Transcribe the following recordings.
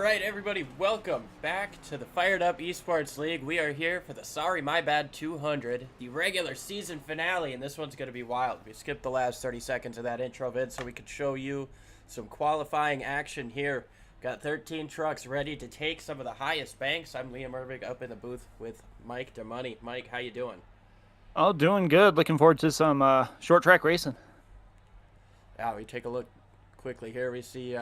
Alright everybody, welcome back to the Fired Up Esports League. We are here for the Sorry My Bad 200, the regular season finale, and this one's going to be wild. We skipped the last 30 seconds of that intro vid so we could show you some qualifying action here. Got 13 trucks ready to take some of the highest banks. I'm Liam Irvig up in the booth with Mike DeMoney. Mike, how you doing? Oh, doing good. Looking forward to some short track racing. Yeah, we take a look quickly here. We see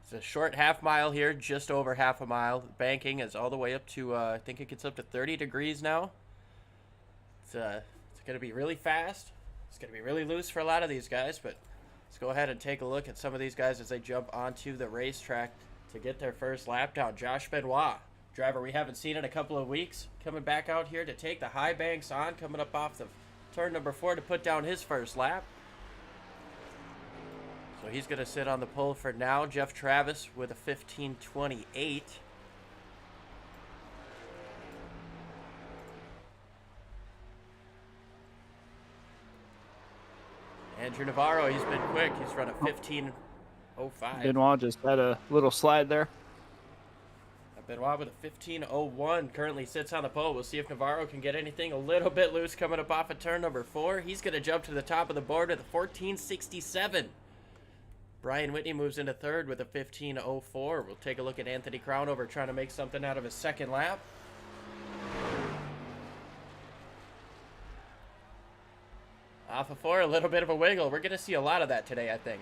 it's a short half mile here, just over half a mile. Banking is all the way up to, I think it gets up to 30 degrees now. It's going to be really fast. It's going to be really loose for a lot of these guys, but let's go ahead and take a look at some of these guys as they jump onto the racetrack to get their first lap down. Josh Benoit, driver we haven't seen in a couple of weeks, coming back out here to take the high banks on, coming up off the turn number 4 to put down his first lap. So he's going to sit on the pole for now. Jeff Travis with a 15:28. Andrew Navarro, he's been quick. He's run a 15:05. Benoit just had a little slide there. Benoit with a 15:01 currently sits on the pole. We'll see if Navarro can get anything a little bit loose coming up off of turn number 4. He's going to jump to the top of the board with a 14:67. Brian Whitney moves into third with a 15:04. We'll take a look at Anthony Crownover trying to make something out of his second lap. Off of 4, a little bit of a wiggle. We're going to see a lot of that today, I think.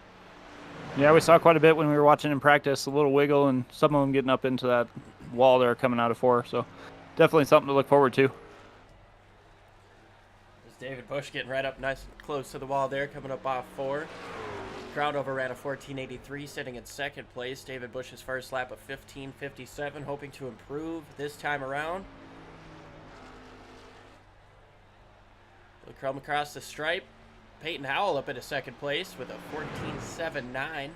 Yeah, we saw quite a bit when we were watching in practice. A little wiggle and some of them getting up into that wall there coming out of 4. So definitely something to look forward to. There's David Bush getting right up nice and close to the wall there, coming up off 4. Crownover ran a 14:83, sitting in second place. David Bush's first lap of 15:57, hoping to improve this time around. We'll come across the stripe. Peyton Howell up into second place with a 14:79.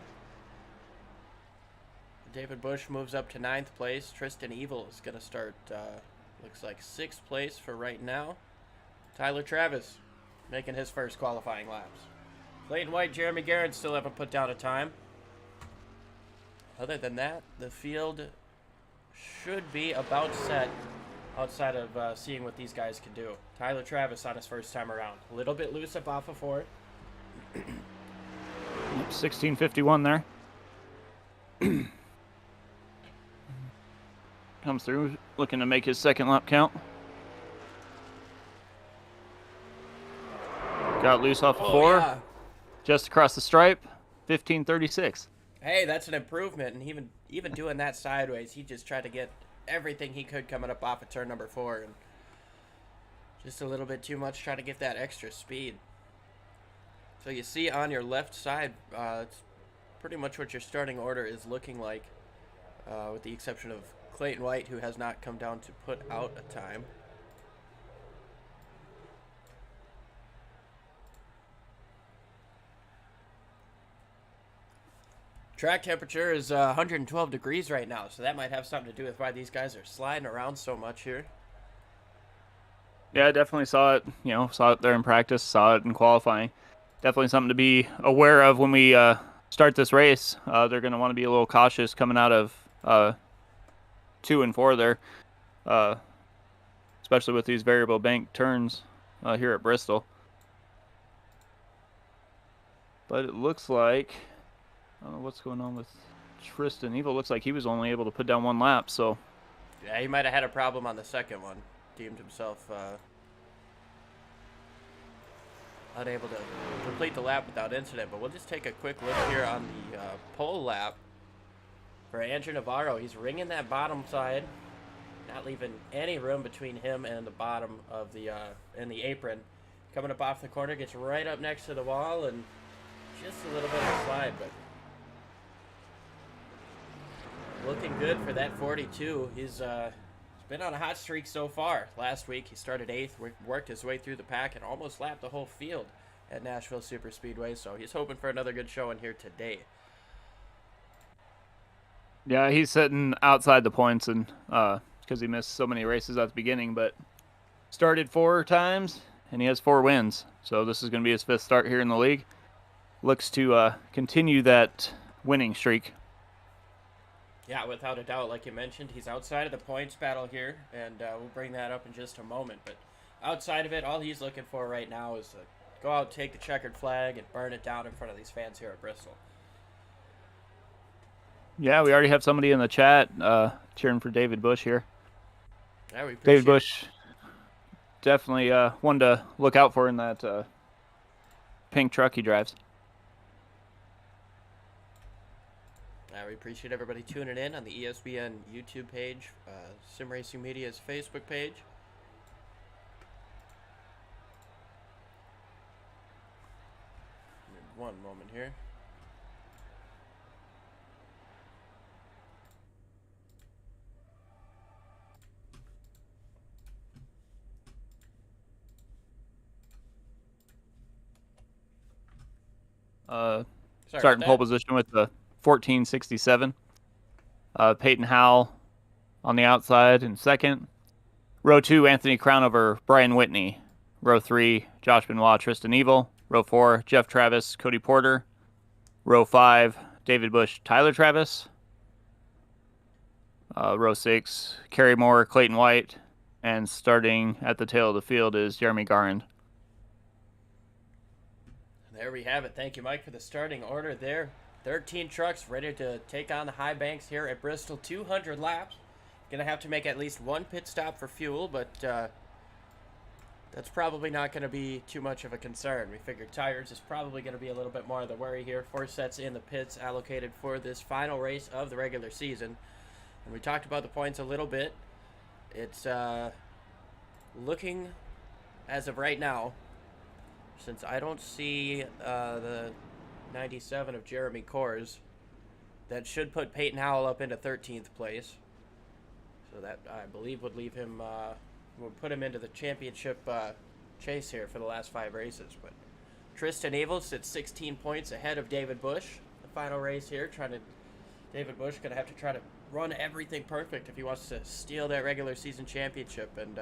David Bush moves up to 9th place. Tristan Evil is going to start, looks like 6th place for right now. Tyler Travis making his first qualifying laps. Clayton White, Jeremy Garrett still haven't put down a time. Other than that, the field should be about set outside of seeing what these guys can do. Tyler Travis on his first time around. A little bit loose up off of 4. 16:51 there. Comes through, looking to make his second lap count. Got loose off of 4. Yeah. Just across the stripe, 15:36. Hey, that's an improvement, and even doing that sideways, he just tried to get everything he could coming up off of turn number 4, and just a little bit too much trying to get that extra speed. So you see on your left side, it's pretty much what your starting order is looking like, with the exception of Clayton White, who has not come down to put out a time. Track temperature is 112 degrees right now, so that might have something to do with why these guys are sliding around so much here. Yeah, I definitely saw it. Saw it there in practice, saw it in qualifying. Definitely something to be aware of when we start this race. They're going to want to be a little cautious coming out of 2 and 4 there, especially with these variable bank turns here at Bristol. But it looks like, I don't know what's going on with Tristan Evil. Looks like he was only able to put down 1 lap, so. Yeah, he might have had a problem on the second one. Deemed himself unable to complete the lap without incident. But we'll just take a quick look here on the pole lap for Andrew Navarro. He's ringing that bottom side, not leaving any room between him and the bottom of the apron. Coming up off the corner, gets right up next to the wall, and just a little bit of a slide, but looking good for that 42. He's been on a hot streak so far. Last week he started 8th, worked his way through the pack, and almost lapped the whole field at Nashville Super Speedway. So he's hoping for another good showing here today. Yeah, he's sitting outside the points, and because he missed so many races at the beginning, but started 4 times, and he has 4 wins. So this is going to be his 5th start here in the league. Looks to continue that winning streak. Yeah, without a doubt, like you mentioned, he's outside of the points battle here, and we'll bring that up in just a moment. But outside of it, all he's looking for right now is to go out, take the checkered flag, and burn it down in front of these fans here at Bristol. Yeah, we already have somebody in the chat cheering for David Bush here. Yeah, we appreciate David Bush, definitely one to look out for in that pink truck he drives. We appreciate everybody tuning in on the ESBN YouTube page, Sim Racing Media's Facebook page. One moment here. Starting pole position with the 1467. Peyton Howell on the outside in second. Row 2, Anthony Crownover, Brian Whitney. Row 3, Josh Benoit, Tristan Evil. Row 4, Jeff Travis, Cody Porter. Row 5, David Bush, Tyler Travis. Row 6, Kerry Moore, Clayton White. And starting at the tail of the field is Jeremy Garand. There we have it. Thank you, Mike, for the starting order there. 13 trucks ready to take on the high banks here at Bristol. 200 laps. Going to have to make at least one pit stop for fuel, but that's probably not going to be too much of a concern. We figured tires is probably going to be a little bit more of the worry here. 4 sets in the pits allocated for this final race of the regular season. And we talked about the points a little bit. It's looking, as of right now, since I don't see the 97 of Jeremy Kors, that should put Peyton Howell up into 13th place. So that, I believe, would leave him, would put him into the championship chase here for the last 5 races. But Tristan Evil sits 16 points ahead of David Bush. The final race here, David Bush going to have to try to run everything perfect if he wants to steal that regular season championship and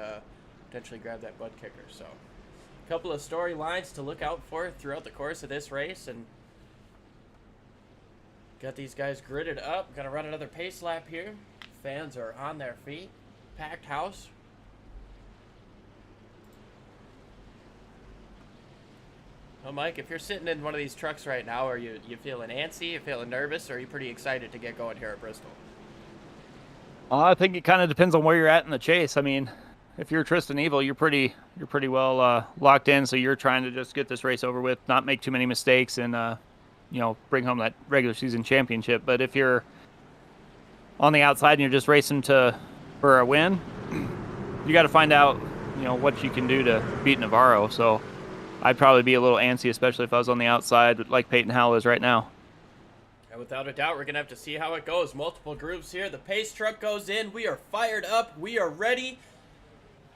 potentially grab that butt kicker. So a couple of storylines to look out for throughout the course of this race, and got these guys gridded up. Gonna run another pace lap here. Fans are on their feet. Packed house. Well, Mike, if you're sitting in one of these trucks right now, are you feeling antsy, you feeling nervous, or are you pretty excited to get going here at Bristol? I think it kind of depends on where you're at in the chase. I mean, if you're Tristan Evil, you're pretty well locked in, so you're trying to just get this race over with, not make too many mistakes, and bring home that regular season championship. But if you're on the outside and you're just racing for a win, you got to find out what you can do to beat Navarro. So I'd probably be a little antsy, especially if I was on the outside, like Peyton Howell is right now. And without a doubt, we're going to have to see how it goes. Multiple groups here. The pace truck goes in. We are fired up. We are ready.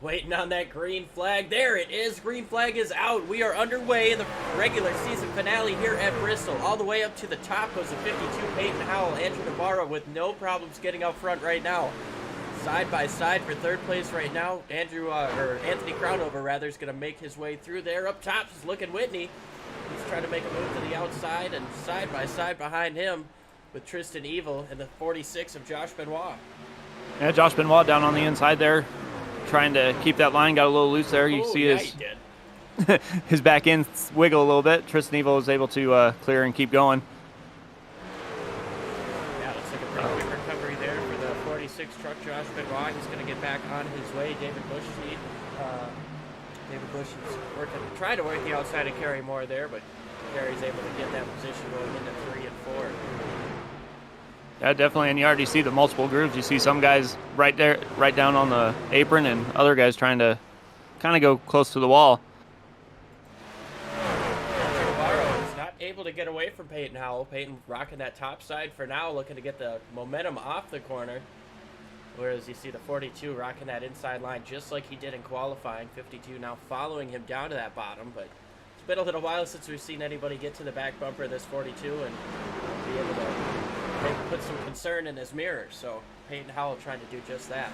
Waiting on that green flag. There it is. Green flag is out. We are underway in the regular season finale here at Bristol. All the way up to the top goes the 52 Peyton Howell. Andrew Navarro with no problems getting out front right now. Side by side for third place right now. Anthony Crownover rather is going to make his way through there. Up top is looking Whitney. He's trying to make a move to the outside, and side by side behind him with Tristan Evil and the 46 of Josh Benoit. Yeah, Josh Benoit down on the inside there, trying to keep that line. Got a little loose there. You see his back end wiggle a little bit. Tristan Evil was able to clear and keep going. Yeah, looks like a pretty quick recovery there for the 46 truck Josh Benoit. He's going to get back on his way. David Bush is trying to work the outside of Kerry Moore there, but Kerry's able to get that position going into 3 and 4. Yeah, definitely, and you already see the multiple grooves. You see some guys right there, right down on the apron, and other guys trying to kind of go close to the wall. Navarro is not able to get away from Peyton Howell. Peyton rocking that top side for now, looking to get the momentum off the corner. Whereas you see the 42 rocking that inside line just like he did in qualifying. 52 now following him down to that bottom, but it's been a little while since we've seen anybody get to the back bumper of this 42 and be able to maybe put some concern in his mirror. So Peyton Howell trying to do just that.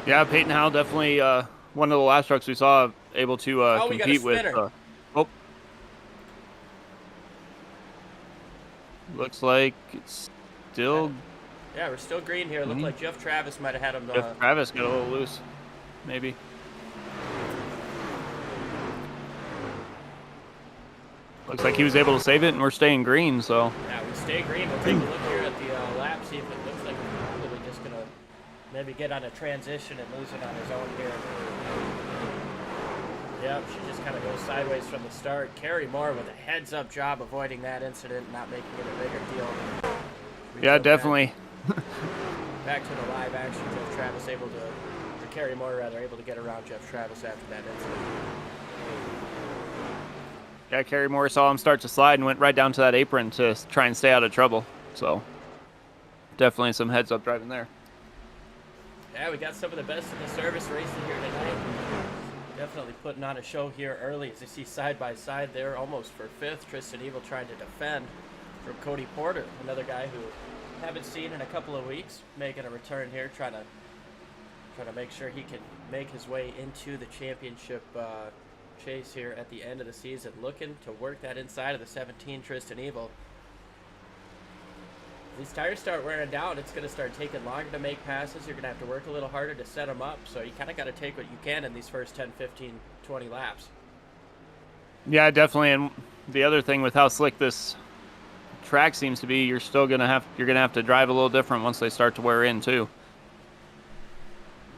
Yeah, Peyton Howell definitely one of the last trucks we saw able to compete with. Looks like it's still. Yeah, we're still green here. Looked like Jeff Travis might have had him. Jeff Travis got a little loose, maybe. Looks like he was able to save it, and we're staying green, so. Yeah, we stay green. We'll take a look here at the lap, see if it looks like we're probably just going to maybe get on a transition and lose it on his own here. Yep, she just kind of goes sideways from the start. Kerry Moore with a heads-up job avoiding that incident, not making it a bigger deal. Yeah, definitely. Back to the live action. Jeff Travis able to, or Kerry Moore rather, able to get around Jeff Travis after that incident. Yeah, Kerry Moore saw him start to slide and went right down to that apron to try and stay out of trouble. So, definitely some heads-up driving there. Yeah, we got some of the best in the service racing here tonight. Definitely putting on a show here early. As you see side by side there, almost for fifth. Tristan Evil trying to defend from Cody Porter, another guy who haven't seen in a couple of weeks, making a return here, trying to make sure he can make his way into the championship chase here at the end of the season. Looking to work that inside of the 17, Tristan Evil. These tires start wearing down, it's going to start taking longer to make passes. You're going to have to work a little harder to set them up. So you kind of got to take what you can in these first 10, 15, 20 laps. Yeah, definitely. And the other thing with how slick this track seems to be, you're going to have to drive a little different once they start to wear in too.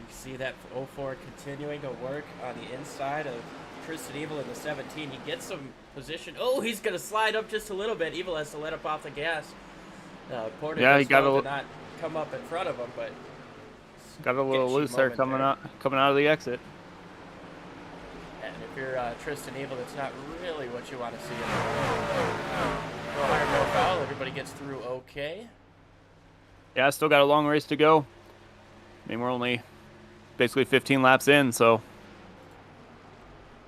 You see that 04 continuing to work on the inside of Tristan Evil in the 17. He gets some position. Oh, he's going to slide up just a little bit. Evil has to let up off the gas. Porter he got to not come up in front of him, but got a little loose there coming out of the exit. And if you're Tristan Evil, that's not really what you want to see. No harm, no foul. Everybody gets through okay. Yeah, still got a long race to go. I mean, we're only basically 15 laps in, so.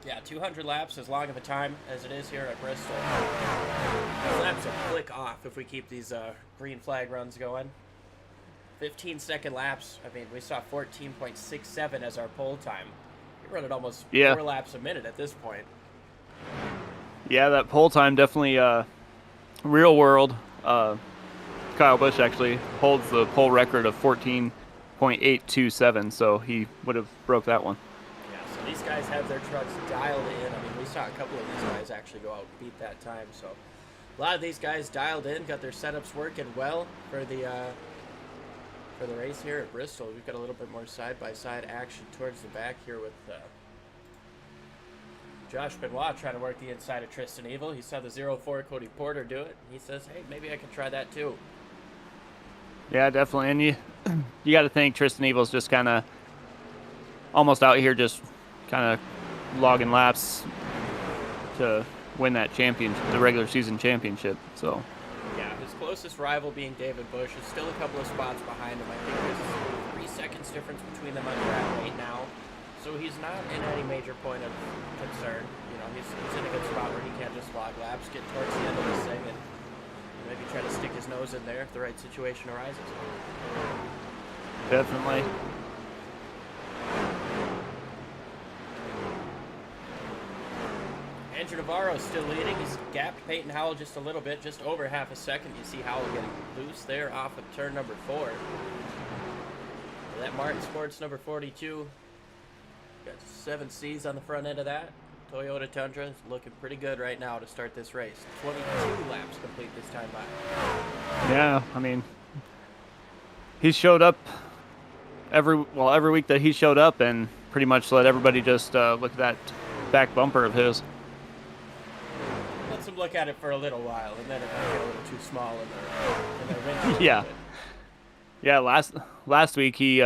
Yeah, 200 laps, as long of a time as it is here at Bristol. These laps will click off if we keep these green flag runs going. 15-second laps. I mean, we saw 14.67 as our pole time. We're running almost 4 laps a minute at this point. Yeah, that pole time definitely real world. Kyle Busch actually holds the pole record of 14.827, so he would have broke that one. These guys have their trucks dialed in. I mean, we saw a couple of these guys actually go out and beat that time. So a lot of these guys dialed in, got their setups working well for the race here at Bristol. We've got a little bit more side-by-side action towards the back here with Josh Benoit trying to work the inside of Tristan Evil. He saw the 04 Cody Porter do it. He says, hey, maybe I can try that too. Yeah, definitely. And you got to think Tristan Evil's just kind of almost out here just kind of logging laps to win that the regular season championship. So yeah, his closest rival being David Busch is still a couple of spots behind him. I think there's 3 seconds difference between them on track right now, so he's not in any major point of concern. You know, he's in a good spot where he can just log laps, get towards the end of this thing, and maybe try to stick his nose in there if the right situation arises. Definitely. Andrew Navarro still leading. He's gapped Peyton Howell just a little bit, just over half a second. You see Howell getting loose there off of turn number 4. That Martin Sports number 42. Got 7 C's on the front end of that. Toyota Tundra is looking pretty good right now to start this race. 22 laps complete this time by. Yeah, I mean, he showed up every week that he showed up and pretty much let everybody just look at that back bumper of his. Let's them look at it for a little while, and then it might get a little too small in their window. Yeah. Yeah, last week he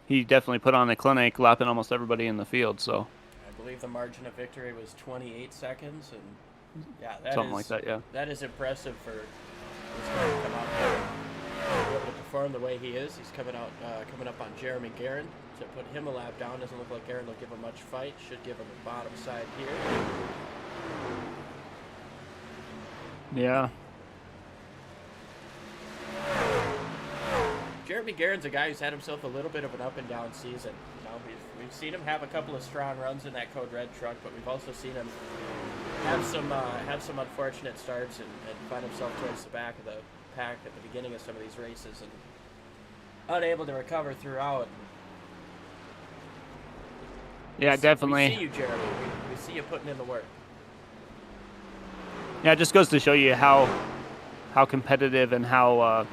definitely put on a clinic, lapping almost everybody in the field. So I believe the margin of victory was 28 seconds, and yeah, like that. Yeah, that is impressive for this guy to come out there and be able to perform the way he is. He's coming up on Jeremy Garrett to put him a lap down. Doesn't look like Garrett will give him much fight. Should give him the bottom side here. Yeah. Jeremy Garrett's a guy who's had himself a little bit of an up and down season. You know, we've seen him have a couple of strong runs in that Code Red truck, but we've also seen him have some unfortunate starts and find himself towards the back pack at the beginning of some of these races and unable to recover throughout. Yeah, definitely. We see you, Jeremy. We see you putting in the work. Yeah, it just goes to show you how competitive and how I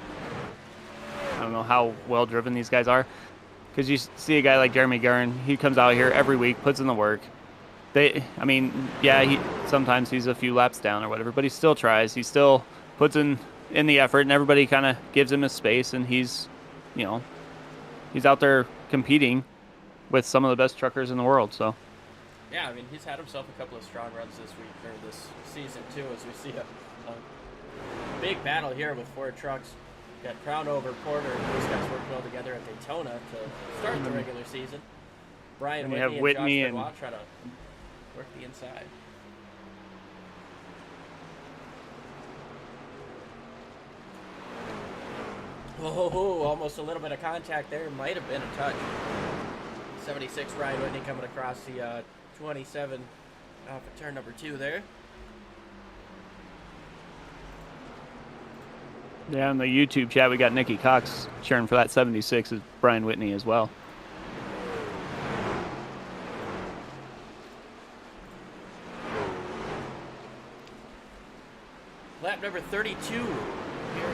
don't know, how well driven these guys are. Because you see a guy like Jeremy Garrett, he comes out here every week, puts in the work. Sometimes he's a few laps down or whatever, but he still tries. He still puts in the effort, and everybody kind of gives him his space, and he's out there competing with some of the best truckers in the world. So yeah, I mean, he's had himself a couple of strong runs this week or this season too, as we see a big battle here with 4 trucks. Got Crownover, Porter, and those guys worked well together at Daytona to start the regular season. Brian Whitney and Josh Benoit try to work the inside. Oh, almost a little bit of contact there. Might have been a touch. 76 Brian Whitney coming across the 27 off of turn number 2 there. yeah, in the YouTube chat, we got Nikki Cox cheering for that 76 as Brian Whitney as well. Lap number 32 here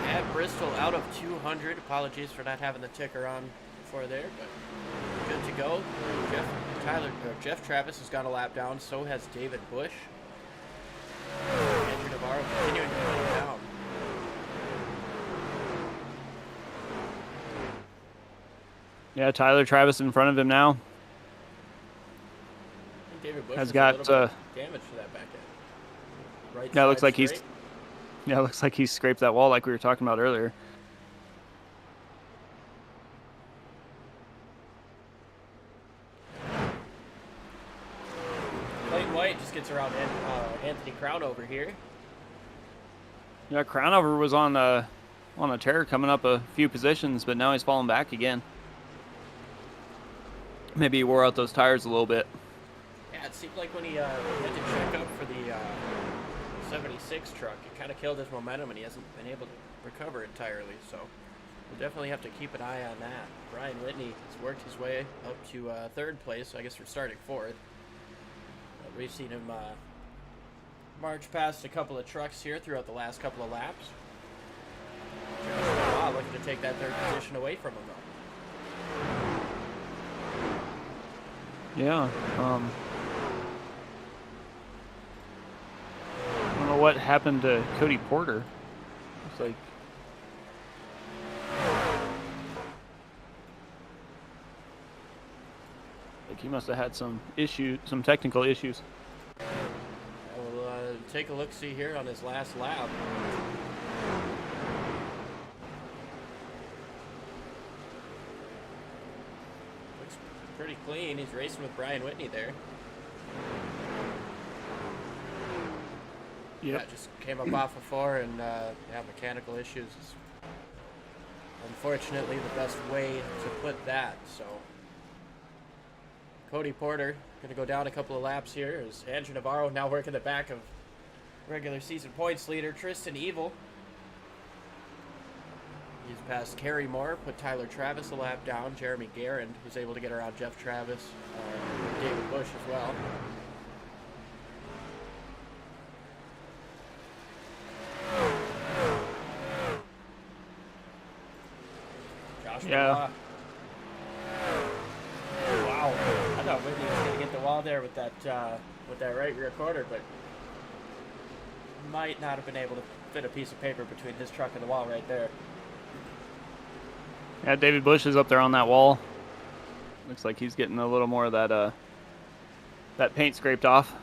at Bristol, out of 200. Apologies for not having the ticker on before there, but good to go. Jeff Travis has got a lap down. So has David Bush. Andrew Navarro continuing to pull down. Yeah, Tyler Travis in front of him now. I think David Bush has got a little bit damage to that back end. Right. Yeah, looks like straight. looks like he's scraped that wall like we were talking about earlier. Clayton White just gets around Anthony Crownover here. Yeah, Crownover was on a tear coming up a few positions, but now he's falling back again. Maybe he wore out those tires a little bit. Yeah, it seemed like when he had to check up for the 76 truck, it kind of killed his momentum, and he hasn't been able to recover entirely. So we'll definitely have to keep an eye on that. Brian Whitney has worked his way up to 3rd place. So I guess we're starting 4th. We've seen him march past a couple of trucks here throughout the last couple of laps. Looking to take that 3rd position away from him, though. Yeah. I don't know what happened to Cody Porter. It's like he must have had some technical issues. We'll take a look-see here on his last lap. Looks pretty clean. He's racing with Brian Whitney there. Yep. Yeah, just came up off of 4 and mechanical issues is unfortunately the best way to put that. So Cody Porter going to go down a couple of laps here as Andrew Navarro now working the back of regular season points leader Tristan Evil. He's passed Kerry Moore, put Tyler Travis a lap down. Jeremy Garrett was able to get around Jeff Travis, David Bush as well. Josh Yeah. Wow. I thought Whitney was going to get the wall there with that right rear quarter, but might not have been able to fit a piece of paper between his truck and the wall right there. Yeah, David Bush is up there on that wall. Looks like he's getting a little more of that paint scraped off.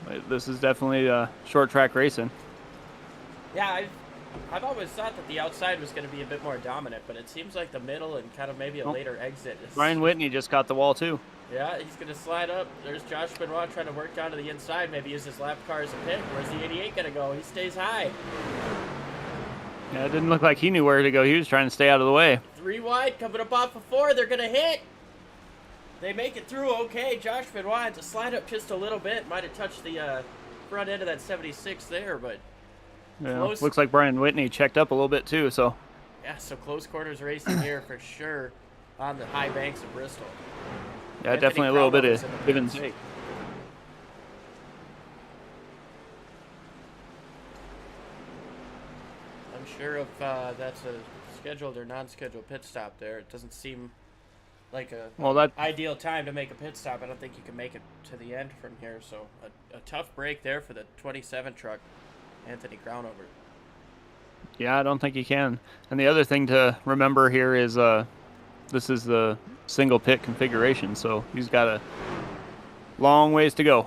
But this is definitely short track racing. Yeah, I've always thought that the outside was going to be a bit more dominant, but it seems like the middle and kind of maybe a later exit. Brian Whitney just got the wall too. Yeah, he's going to slide up. There's Josh Benoit trying to work down to the inside, maybe use his lap car as a pick. Where's the 88 going to go? He stays high. Yeah, it didn't look like he knew where to go. He was trying to stay out of the way. 3 wide, coming up off of 4. They're going to hit. They make it through okay. Josh Benoit had to slide up just a little bit. Might have touched the front end of that 76 there, but Yeah, close. looks like Brian Whitney checked up a little bit too. So Yeah, so close quarters racing here for sure on the high banks of Bristol. yeah, Anthony definitely a little bit Crowell's of in the give and pits. take. Unsure if that's a scheduled or non-scheduled pit stop there. It doesn't seem like a ideal time to make a pit stop. I don't think you can make it to the end from here. So a tough break there for the 27 truck, Anthony Crownover. Yeah, I don't think he can. And the other thing to remember here is this is the single pit configuration, so he's got a long ways to go.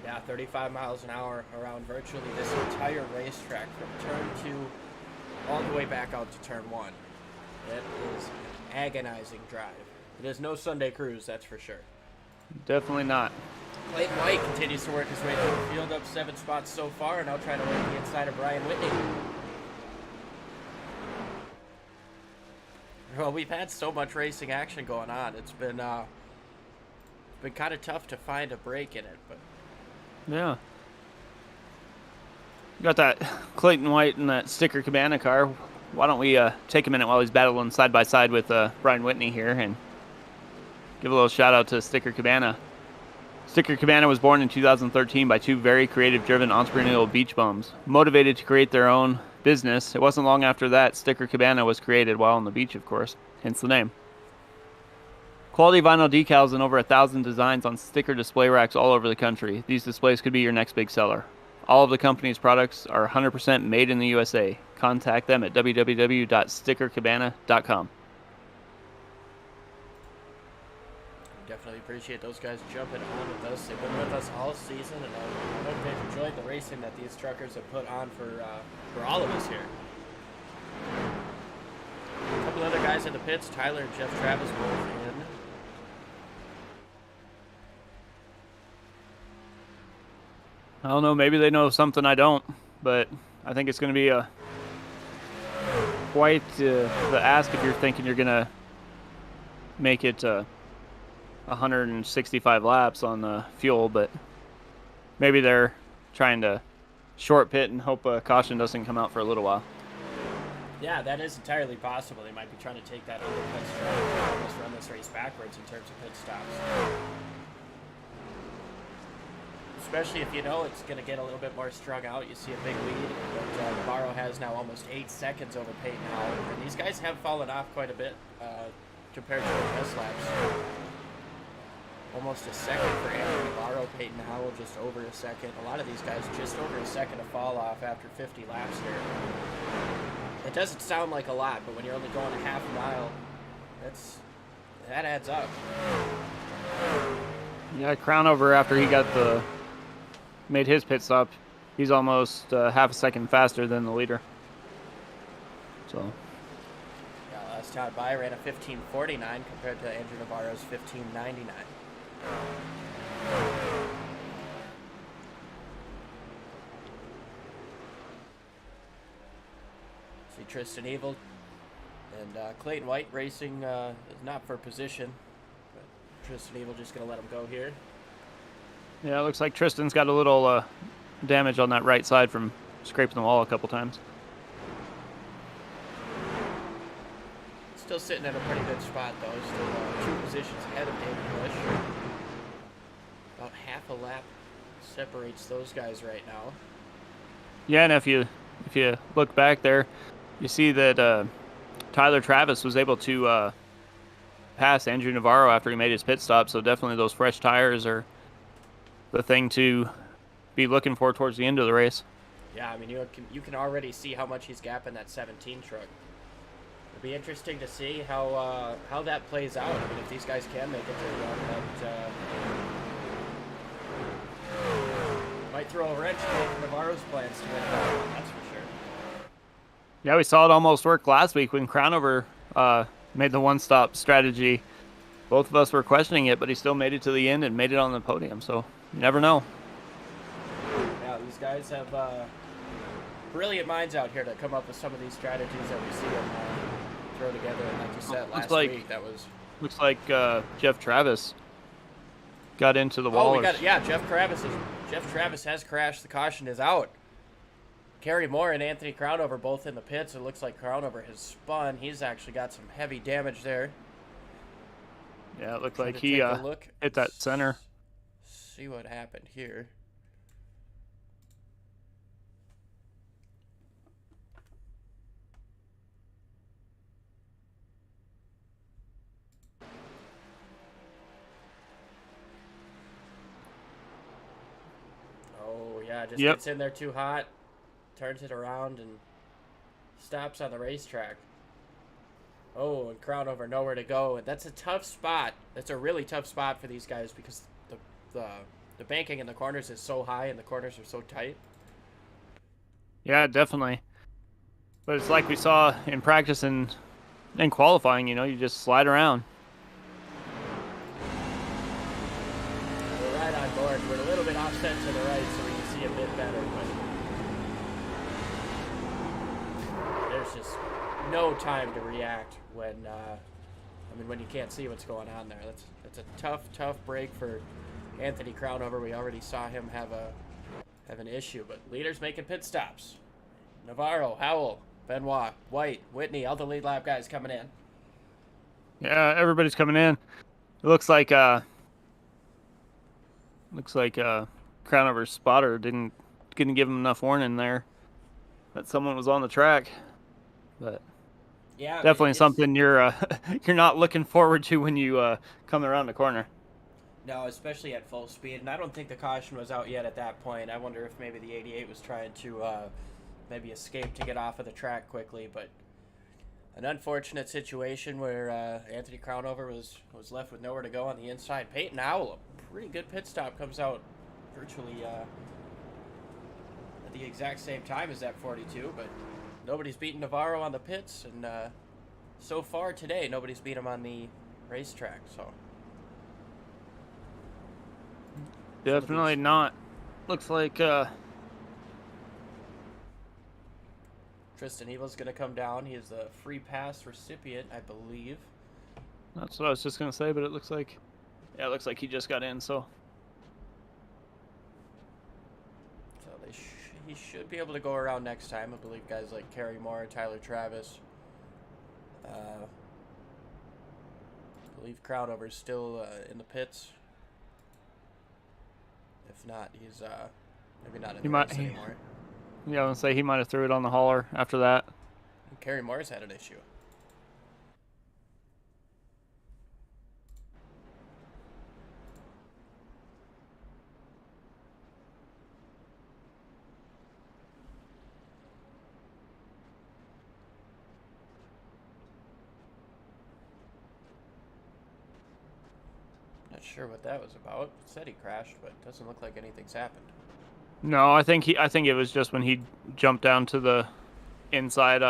Yeah, 35 miles an hour around virtually this entire racetrack from turn 2 all the way back out to turn 1. It is an agonizing drive. It is no Sunday cruise, that's for sure. Definitely not. Clayton White continues to work his way through the field, up 7 spots so far, and now trying to work the inside of Brian Whitney. Well, we've had so much racing action going on. It's been kind of tough to find a break in it, but Yeah. Got that Clayton White in that Sticker Cabana car. Why don't we take a minute while he's battling side by side with Brian Whitney here and give a little shout out to Sticker Cabana. Sticker Cabana was born in 2013 by two very creative-driven entrepreneurial beach bums. Motivated to create their own business, it wasn't long after that Sticker Cabana was created while on the beach, of course, hence the name. Quality vinyl decals and over 1,000 designs on sticker display racks all over the country. These displays could be your next big seller. All of the company's products are 100% made in the USA. Contact them at www.stickercabana.com. definitely appreciate those guys jumping on with us. They've been with us all season, and I hope they've enjoyed the racing that these truckers have put on for all of us here. A couple other guys in the pits, Tyler and Jeff Travis both in. I don't know, maybe they know something I don't, but I think it's going to be quite the ask if you're thinking you're going to make it 165 laps on the fuel, but maybe they're trying to short pit and hope a caution doesn't come out for a little while. Yeah, that is entirely possible. They might be trying to take that undercut strategy and almost run this race backwards in terms of pit stops. Especially if you know it's going to get a little bit more strung out. You see a big lead, but Navarro has now almost 8 seconds over Peyton Howell. And these guys have fallen off quite a bit compared to their best laps. Almost a second for Andrew Navarro, Peyton Howell just over a second. A lot of these guys just over a second to fall off after 50 laps here. It doesn't sound like a lot, but when you're only going a half a mile, that adds up. Yeah, Crownover, after he made his pit stop, he's almost half a second faster than the leader. So. Yeah, last time by ran a 15:49 compared to Andrew Navarro's 15:99. See Tristan Evil and Clayton White racing is not for position, but Tristan Evil just going to let him go here. Yeah, it looks like Tristan's got a little damage on that right side from scraping the wall a couple times. Still sitting at a pretty good spot, though. Still 2 positions ahead of David Bush. About half a lap separates those guys right now. Yeah, and if you look back there, you see that Tyler Travis was able to pass Andrew Navarro after he made his pit stop, so definitely those fresh tires are the thing to be looking for towards the end of the race. Yeah, I mean, you can already see how much he's gapping that 17 truck. It'll be interesting to see how that plays out. I mean, if these guys can make it to the run, that might throw a wrench in Navarro's plans to win that, that's for sure. Yeah, we saw it almost work last week when Crownover made the one-stop strategy. Both of us were questioning it, but he still made it to the end and made it on the podium, so you never know. Yeah, these guys have brilliant minds out here to come up with some of these strategies that we see them throw together. And like you said last week, that was... Looks like Jeff Travis got into the wall. Oh, we got, yeah, Jeff Travis has crashed. The caution is out. Kerry Moore and Anthony Crownover both in the pits. It looks like Crownover has spun. He's actually got some heavy damage there. Yeah, it looked like he hit that center. See what happened here. Oh, yeah, just gets in there too hot, turns it around, and stops on the racetrack. Oh, and Crownover nowhere to go. And that's a tough spot. That's a really tough spot for these guys because the banking in the corners is so high and the corners are so tight. Yeah, definitely. But it's like we saw in practice and qualifying, you know, you just slide around. We're right on board. We're a little bit offset to the right so we can see a bit better, but there's just no time to react when when you can't see what's going on there. That's a tough break for Anthony Crownover. We already saw him have an issue, but leaders making pit stops. Navarro, Howell, Benoit, White, Whitney, all the lead lap guys coming in. Yeah, everybody's coming in. It looks like Crownover's spotter didn't give him enough warning there that someone was on the track. But yeah, definitely something you're not looking forward to when you come around the corner. No, especially at full speed. And I don't think the caution was out yet at that point. I wonder if maybe the 88 was trying to maybe escape to get off of the track quickly. But an unfortunate situation where Anthony Crownover was left with nowhere to go on the inside. Peyton Howell, a pretty good pit stop, comes out virtually at the exact same time as that 42, but nobody's beaten Navarro on the pits, and so far today, nobody's beat him on the racetrack. So definitely not. Looks like Tristan Evil's going to come down. He is a free pass recipient, I believe. That's what I was just going to say, but it looks like he just got in. So he should be able to go around next time. I believe guys like Kerry Moore, Tyler Travis. I believe Crownover's still in the pits. If not, he's maybe not in the race anymore. Yeah, I was going to say he might have threw it on the hauler after that. And Kerry Moore's had an issue. Not sure what that was about. It said he crashed, but it doesn't look like anything's happened. No, I think it was just when he jumped down to the inside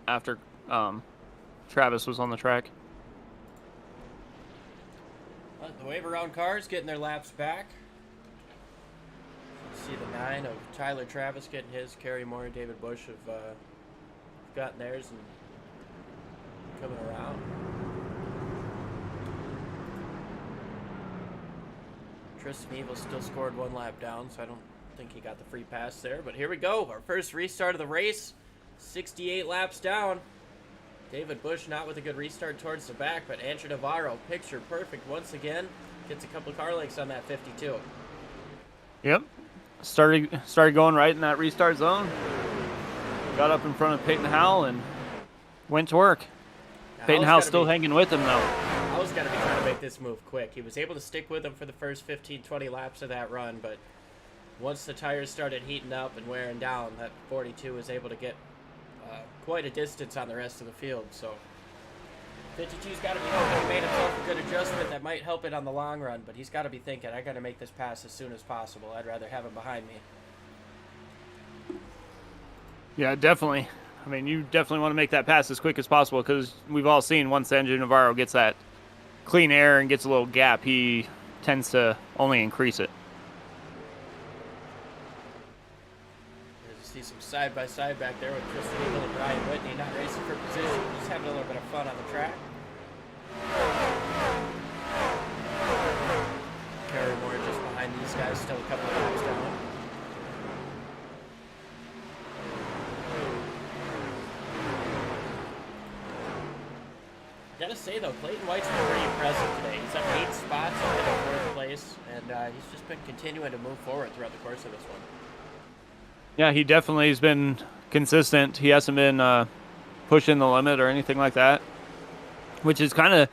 after Travis was on the track. The wave around cars getting their laps back. See the 9 of Tyler Travis getting his. Kerry Moore and David Bush have gotten theirs and coming around. Tristan Evil still scored 1 lap down, so I don't think he got the free pass there. But here we go. Our first restart of the race. 68 laps down. David Bush not with a good restart towards the back, but Andrew Navarro, picture perfect once again. Gets a couple car lengths on that 52. Yep. Started going right in that restart zone. Got up in front of Peyton Howell and went to work. Now, Peyton Howell's still hanging with him, though. Howell's got to be trying to make this move quick. He was able to stick with him for the first 15, 20 laps of that run, but once the tires started heating up and wearing down, that 42 was able to get quite a distance on the rest of the field. So 52's got to be hoping he made himself a good adjustment that might help it on the long run, but he's got to be thinking, I got to make this pass as soon as possible. I'd rather have him behind me. Yeah, definitely. I mean, you definitely want to make that pass as quick as possible because we've all seen once Andrew Navarro gets that clean air and gets a little gap, he tends to only increase it. See some side-by-side back there with Tristan Eagle and Brian Whitney, not racing for position, just having a little bit of fun on the track. Kerry Gotta say though, Clayton White's been pretty impressive today. He's up 8 spots up in 4th place, and he's just been continuing to move forward throughout the course of this one. Yeah, he definitely has been consistent. He hasn't been pushing the limit or anything like that, which is kind of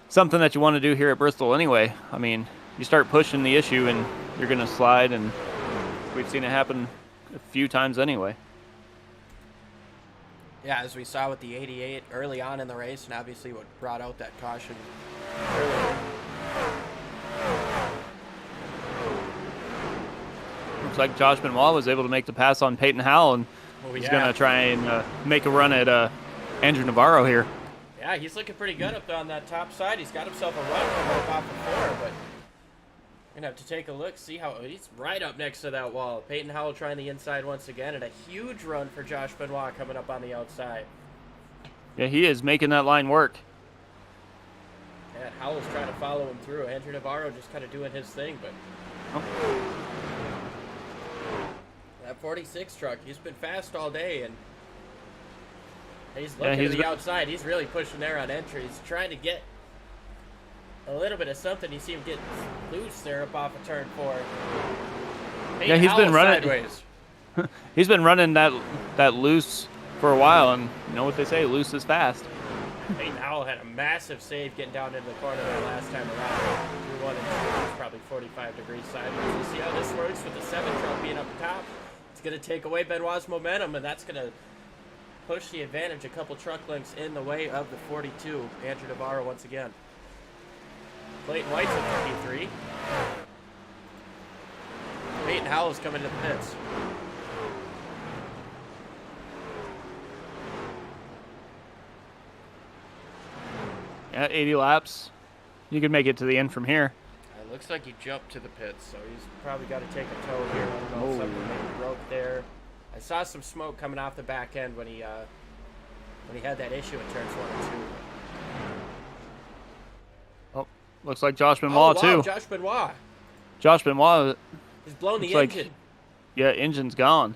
something that you want to do here at Bristol anyway. I mean, you start pushing the issue and you're going to slide, and we've seen it happen a few times anyway. Yeah, as we saw with the 88 early on in the race, and obviously what brought out that caution earlier. Looks like Josh Benoit was able to make the pass on Peyton Howell, and he's going to try and make a run at Andrew Navarro here. Yeah, he's looking pretty good up on that top side. He's got himself a run coming up off the 4, but we're going to have to take a look, see how he's right up next to that wall. Peyton Howell trying the inside once again, and a huge run for Josh Benoit coming up on the outside. Yeah, he is making that line work. Yeah, Howell's trying to follow him through. Andrew Navarro just kind of doing his thing, but that 46 truck, he's been fast all day, and he's looking to the outside. He's really pushing there on entry. He's trying to get a little bit of something. You see him get loose there up off of turn 4. Yeah, he's been running sideways. He's been running that loose for a while, and you know what they say, loose is fast. Peyton Howell had a massive save getting down into the corner there last time around. Through 1 and 2, it's probably 45 degrees sideways. We'll see how this works with the 7 truck being up top. It's going to take away Benoit's momentum, and that's going to push the advantage a couple truck lengths in the way of the 42. Andrew Navarro once again. Clayton White's at P3. Peyton Howell's coming to the pits. At 80 laps, you can make it to the end from here. It looks like he jumped to the pits, so he's probably got to take a tow here. I don't know if something maybe broke there. I saw some smoke coming off the back end when he had that issue in turns 1 and 2. Oh, looks like Josh Benoit too. Josh Benoit. Josh Benoit. He's blown the engine. Yeah, engine's gone.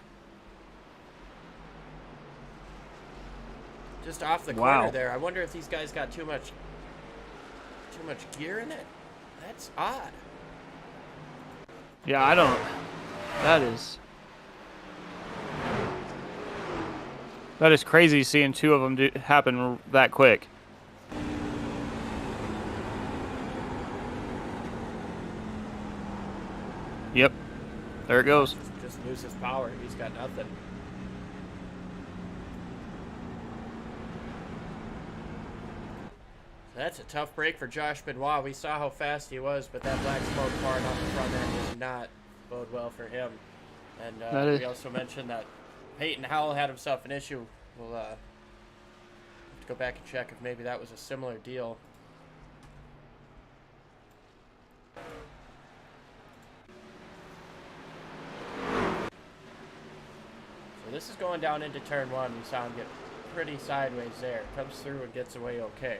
Just off the corner there. I wonder if these guys got too much gear in it. That's odd. Yeah, I don't. That is crazy seeing 2 of them happen that quick. Yep. There it goes. Just loses power. He's got nothing. That's a tough break for Josh Benoit. We saw how fast he was, but that black smoke part on the front end does not bode well for him. And we also mentioned that Peyton Howell had himself an issue. We'll have to go back and check if maybe that was a similar deal. So this is going down into turn 1. We saw him get pretty sideways there. Comes through and gets away okay.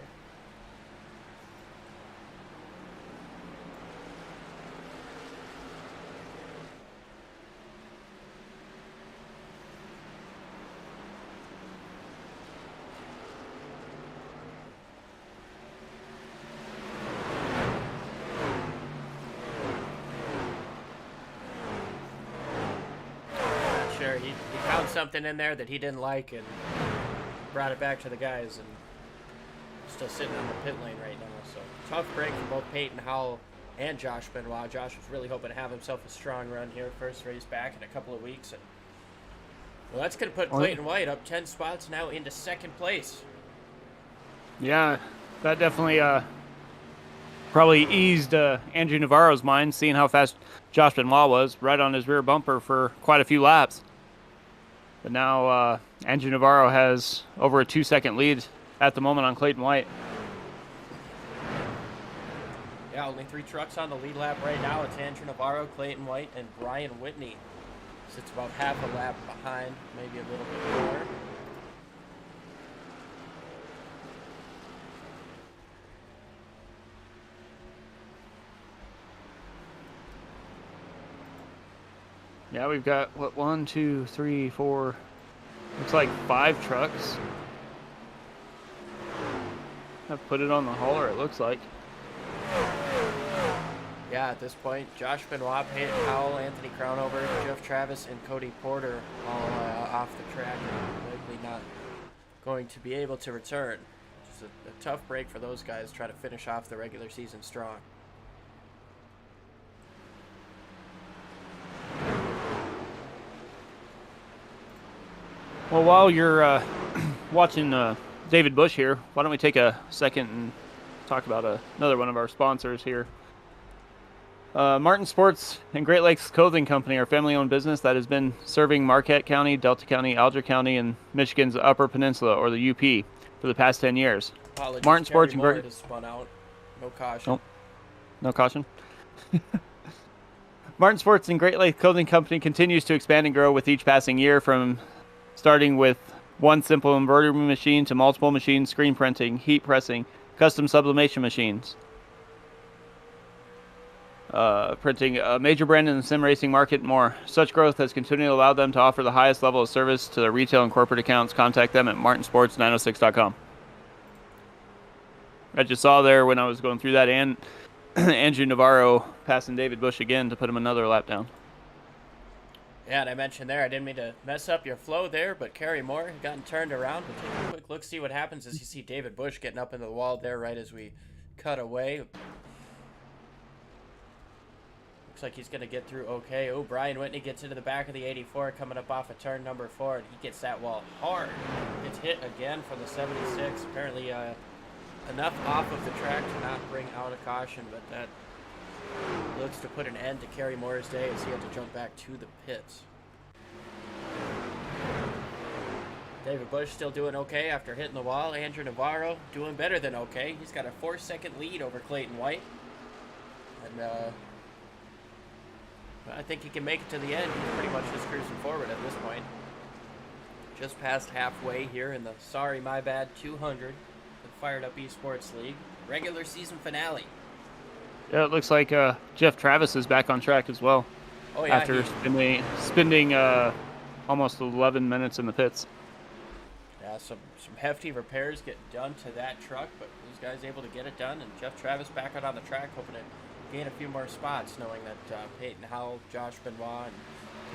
Something in there that he didn't like and brought it back to the guys, and still sitting in the pit lane right now. So tough break for both Peyton Howell and Josh Benoit. Josh was really hoping to have himself a strong run here, first race back in a couple of weeks, and well, that's going to put Clayton White up 10 spots now into 2nd place. Yeah, that definitely probably eased Andrew Navarro's mind, seeing how fast Josh Benoit was right on his rear bumper for quite a few laps. But now Andrew Navarro has over a 2-second lead at the moment on Clayton White. Yeah, only 3 trucks on the lead lap right now. It's Andrew Navarro, Clayton White, and Brian Whitney. Sits about half a lap behind, maybe a little bit more. Yeah, we've got, what, 1, 2, 3, 4, looks like 5 trucks. have put it on the hauler, it looks like. Yeah, at this point, Josh Benoit, Peyton Howell, Anthony Crownover, Jeff Travis, and Cody Porter all off the track and likely not going to be able to return. It's a tough break for those guys, try to finish off the regular season strong. Well, while you're watching David Bush here, why don't we take a second and talk about another one of our sponsors here. Martin Sports and Great Lakes Clothing Company are a family-owned business that has been serving Marquette County, Delta County, Alger County, and Michigan's Upper Peninsula, or the UP, for the past 10 years. Apologies, Martin Sports and Great has spun out. No caution. Nope. No caution. Martin Sports and Great Lakes Clothing Company continues to expand and grow with each passing year, from starting with one simple embroidery machine to multiple machines, screen printing, heat pressing, custom sublimation machines. Printing a major brand in the sim racing market, and more. Such growth has continually allowed them to offer the highest level of service to their retail and corporate accounts. Contact them at martinsports906.com. I just saw there when I was going through that, and Andrew Navarro passing David Bush again to put him another lap down. Yeah, and I mentioned there, I didn't mean to mess up your flow there, but Kerry Moore had gotten turned around. We'll take a quick look, see what happens as you see David Bush getting up into the wall there right as we cut away. Looks like he's going to get through okay. Oh, Brian Whitney gets into the back of the 84 coming up off of turn number 4, and he gets that wall hard. Gets hit again from the 76. Apparently enough off of the track to not bring out a caution, but that looks to put an end to Kerry Moore's day as he had to jump back to the pits. David Bush still doing okay after hitting the wall. Andrew Navarro doing better than okay. He's got a 4-second lead over Clayton White. And I think he can make it to the end. He's pretty much just cruising forward at this point. Just past halfway here in the Sorry My Bad 200, the Fired Up Esports League regular season finale. Yeah, it looks like Jeff Travis is back on track as well. Oh yeah, after spending almost 11 minutes in the pits. Yeah, some hefty repairs getting done to that truck, but these guys able to get it done, and Jeff Travis back out on the track, hoping to gain a few more spots, knowing that Peyton Howell, Josh Benoit, and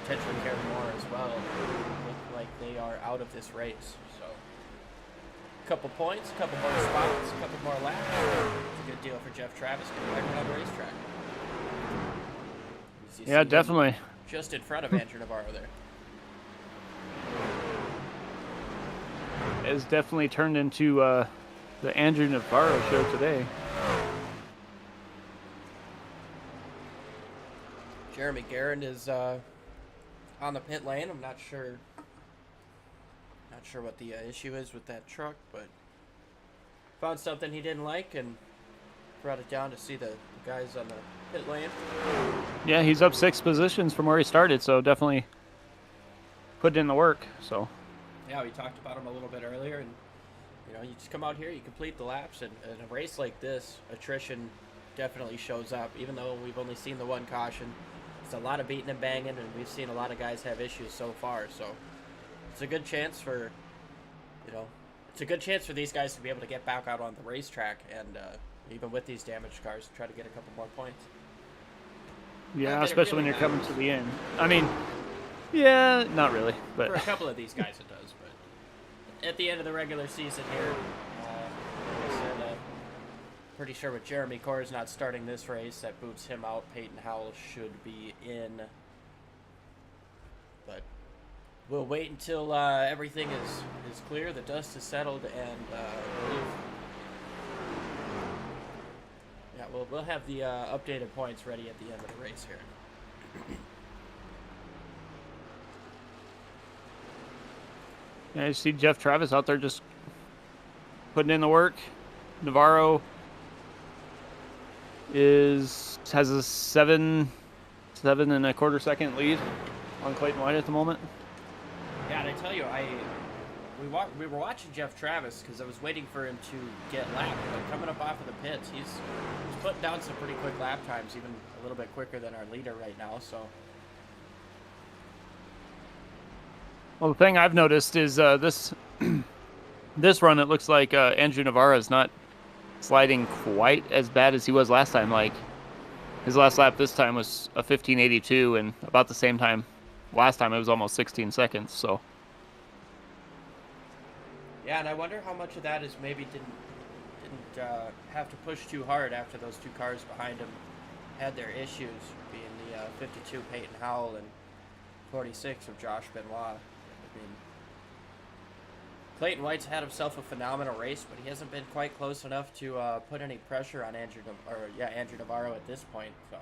potentially Kerry Moore as well look like they are out of this race. So, a couple points, a couple more spots, a couple more laps. It's a good deal for Jeff Travis getting back on the racetrack. Yeah, definitely. Just in front of Andrew Navarro there. It's definitely turned into the Andrew Navarro show today. Jeremy Garrett is on the pit lane. I'm not sure what the issue is with that truck, but found something he didn't like and brought it down to see the guys on the pit lane. Yeah, he's up 6 positions from where he started, so definitely put in the work. So yeah, we talked about him a little bit earlier, and you know, you just come out here, you complete the laps, and in a race like this, attrition definitely shows up. Even though we've only seen the one caution, it's a lot of beating and banging, and we've seen a lot of guys have issues so far. So it's a good chance for, these guys to be able to get back out on the racetrack, and even with these damaged cars, try to get a couple more points. Yeah, especially when you're coming to the end. I mean, yeah, not really, but for a couple of these guys it does. But at the end of the regular season here, like I said, pretty sure with Jeremy Coors not starting this race, that boots him out. Peyton Howell should be in, but we'll wait until everything is clear, the dust is settled, and we'll have the updated points ready at the end of the race here. Yeah, you see Jeff Travis out there just putting in the work. Navarro has a 7.25 second lead on Clayton White at the moment. Yeah, and I tell you, we were watching Jeff Travis because I was waiting for him to get lapped, but coming up off of the pits, he's putting down some pretty quick lap times, even a little bit quicker than our leader right now. So, well, the thing I've noticed is this run, it looks like Andrew Navarro is not sliding quite as bad as he was last time. Like, his last lap this time was a 15:82, and about the same time last time it was almost 16 seconds. So Yeah, and I wonder how much of that is maybe didn't have to push too hard after those two cars behind him had their issues, being the 52 Peyton Howell and 46 of Josh Benoit. I mean, Clayton White's had himself a phenomenal race, but he hasn't been quite close enough to put any pressure on Andrew Navarro at this point. So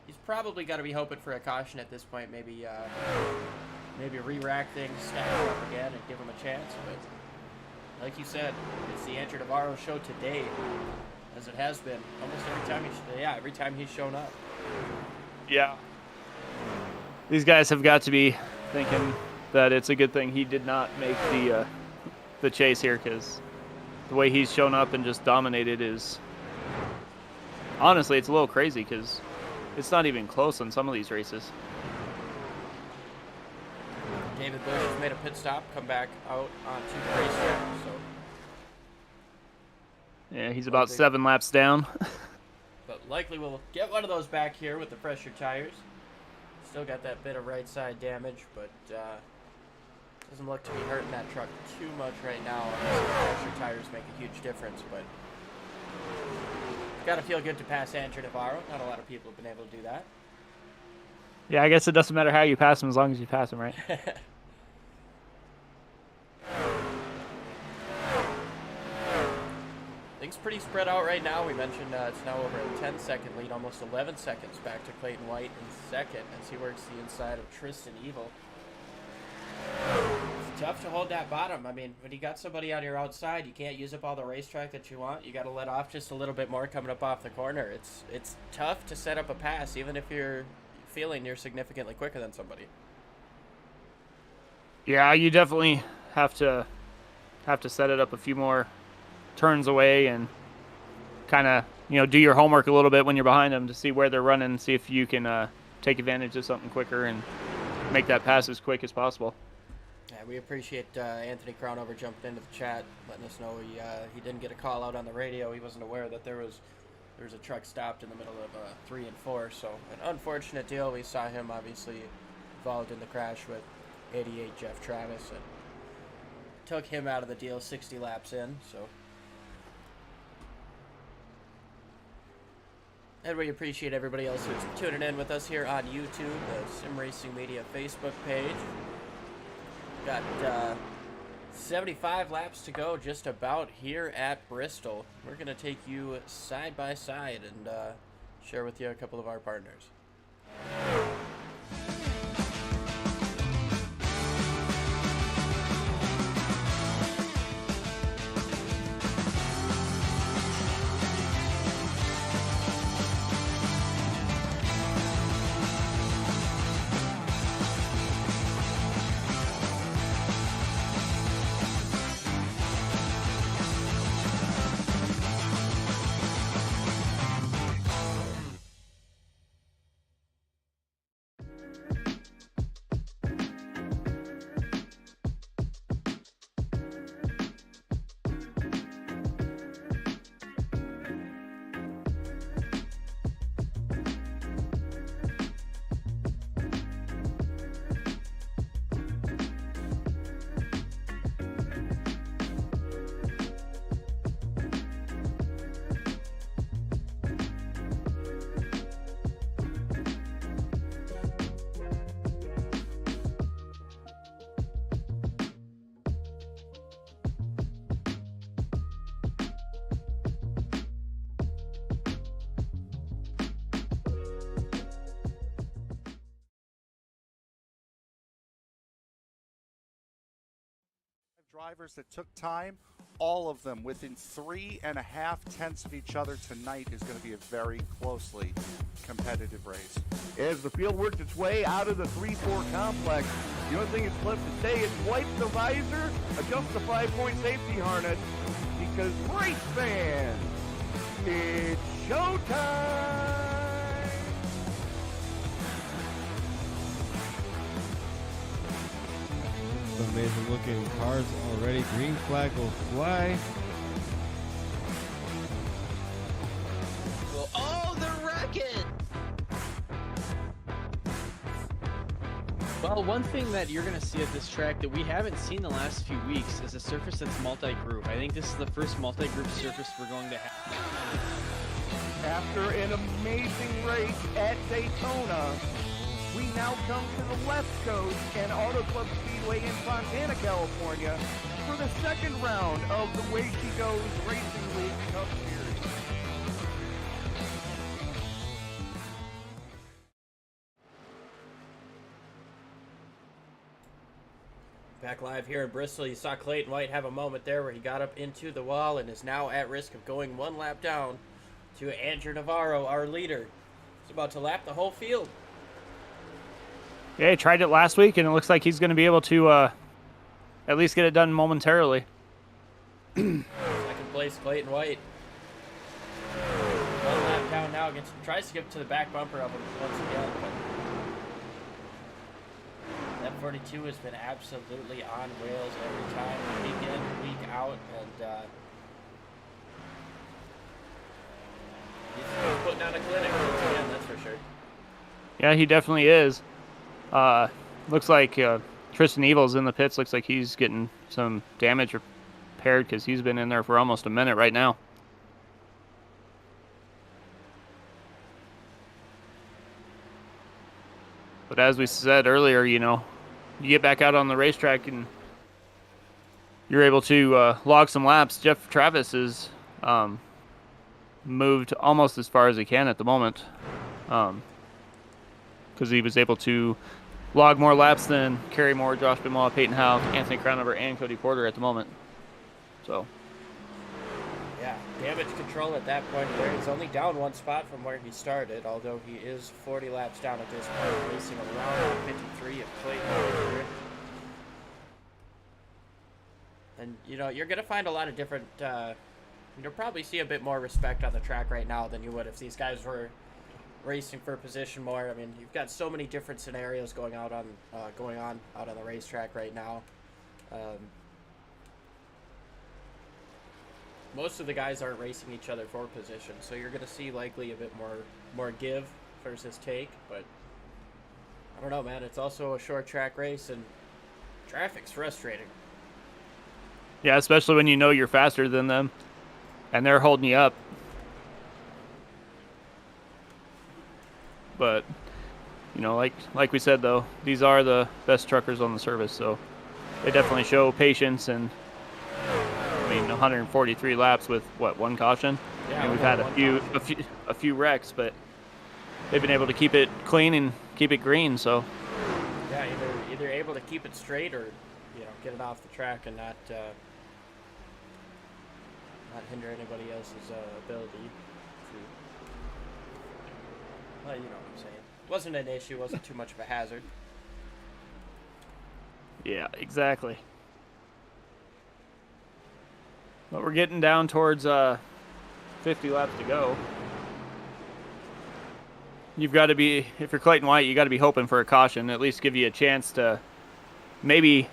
he's probably got to be hoping for a caution at this point. Maybe re-rack things, stack it up again, and give him a chance. But like you said, it's the Andrew Navarro show today, as it has been almost every time he's shown up. yeah, these guys have got to be thinking that it's a good thing he did not make the chase here, because the way he's shown up and just dominated is, honestly, it's a little crazy, because it's not even close on some of these races. David Bush has made a pit stop, come back out onto the racetrack. So yeah, he's about 7 laps down. But likely we'll get one of those back here with the fresher tires. Still got that bit of right side damage, but doesn't look to be hurting that truck too much right now. Fresher tires make a huge difference, but got to feel good to pass Andrew Navarro. Not a lot of people have been able to do that. Yeah, I guess it doesn't matter how you pass him as long as you pass him, right? Things pretty spread out right now. We mentioned it's now over a 10-second lead, almost 11 seconds back to Clayton White in second as he works the inside of Tristan Evil. It's tough to hold that bottom. I mean, when you got somebody on your outside, you can't use up all the racetrack that you want. You got to let off just a little bit more coming up off the corner. It's tough to set up a pass, even if you're feeling you're significantly quicker than somebody. Yeah, you definitely have to set it up a few more turns away and kind of, do your homework a little bit when you're behind them to see where they're running, see if you can take advantage of something quicker and make that pass as quick as possible. Yeah, we appreciate Anthony Crownover jumping into the chat, letting us know he didn't get a call out on the radio. He wasn't aware that there was a truck stopped in the middle of 3 and 4, so an unfortunate deal. We saw him obviously involved in the crash with 88 Jeff Travis, and took him out of the deal 60 laps in. So, and we appreciate everybody else who's tuning in with us here on YouTube, the Sim Racing Media Facebook page. Got 75 laps to go just about here at Bristol. We're going to take you side by side and share with you a couple of our partners. Drivers that took time, all of them within 3.5 tenths of each other tonight is going to be a very closely competitive race. As the field works its way out of the 3-4 complex, the only thing that's left to say is wipe the visor, adjust the 5-point safety harness, because race fans, it's showtime! Amazing looking cars already. Green flag will fly. Well, one thing that you're going to see at this track that we haven't seen the last few weeks is a surface that's multi-group. I think this is the first multi-group surface we're going to have. After an amazing race at Daytona, we now come to the West Coast and Auto Club Speedway in Fontana, California for the second round of the Way She Goes Racing League Cup Series. Back live here in Bristol, you saw Clayton White have a moment there where he got up into the wall and is now at risk of going one lap down to Andrew Navarro, our leader. He's about to lap the whole field. Yeah, he tried it last week, and it looks like he's going to be able to at least get it done momentarily. Second place, Clayton White. One lap down now, tries to get to the back bumper of him once again, but that 42 has been absolutely on rails every time, week in, week out, and he's putting on a clinic once again, that's for sure. Yeah, he definitely is. Looks like Tristan Evil's in the pits. Looks like he's getting some damage repaired because he's been in there for almost a minute right now. But as we said earlier, you know, you get back out on the racetrack and you're able to log some laps. Jeff Travis is moved almost as far as he can at the moment because he was able to log more laps than Kerry Moore, Josh Benoit, Peyton Howe, Anthony Crownover, and Cody Porter at the moment. So, yeah, damage control at that point where he's only down one spot from where he started, although he is 40 laps down at this point, racing around 53 of Clayton here. And, you know, you're going to find a lot of different, you'll probably see a bit more respect on the track right now than you would if these guys were racing for position more. I mean, you've got so many different scenarios going on out on the racetrack right now. Most of the guys aren't racing each other for position, so you're going to see likely a bit more give versus take. But I don't know, man. It's also a short track race, and traffic's frustrating. yeah, especially when you know you're faster than them and they're holding you up. But, you know, like we said, though, these are the best truckers on the service, so they definitely show patience. And I mean, 143 laps with what, one caution? Yeah, and we've had a few wrecks, but they've been able to keep it clean and keep it green. So yeah, either able to keep it straight or, you know, get it off the track and not hinder anybody else's ability to. Well, you know what I'm saying. Wasn't an issue. Wasn't too much of a hazard. yeah, exactly. But we're getting down towards 50 laps to go. You've got to be, if you're Clayton White, you got to be hoping for a caution, at least give you a chance to maybe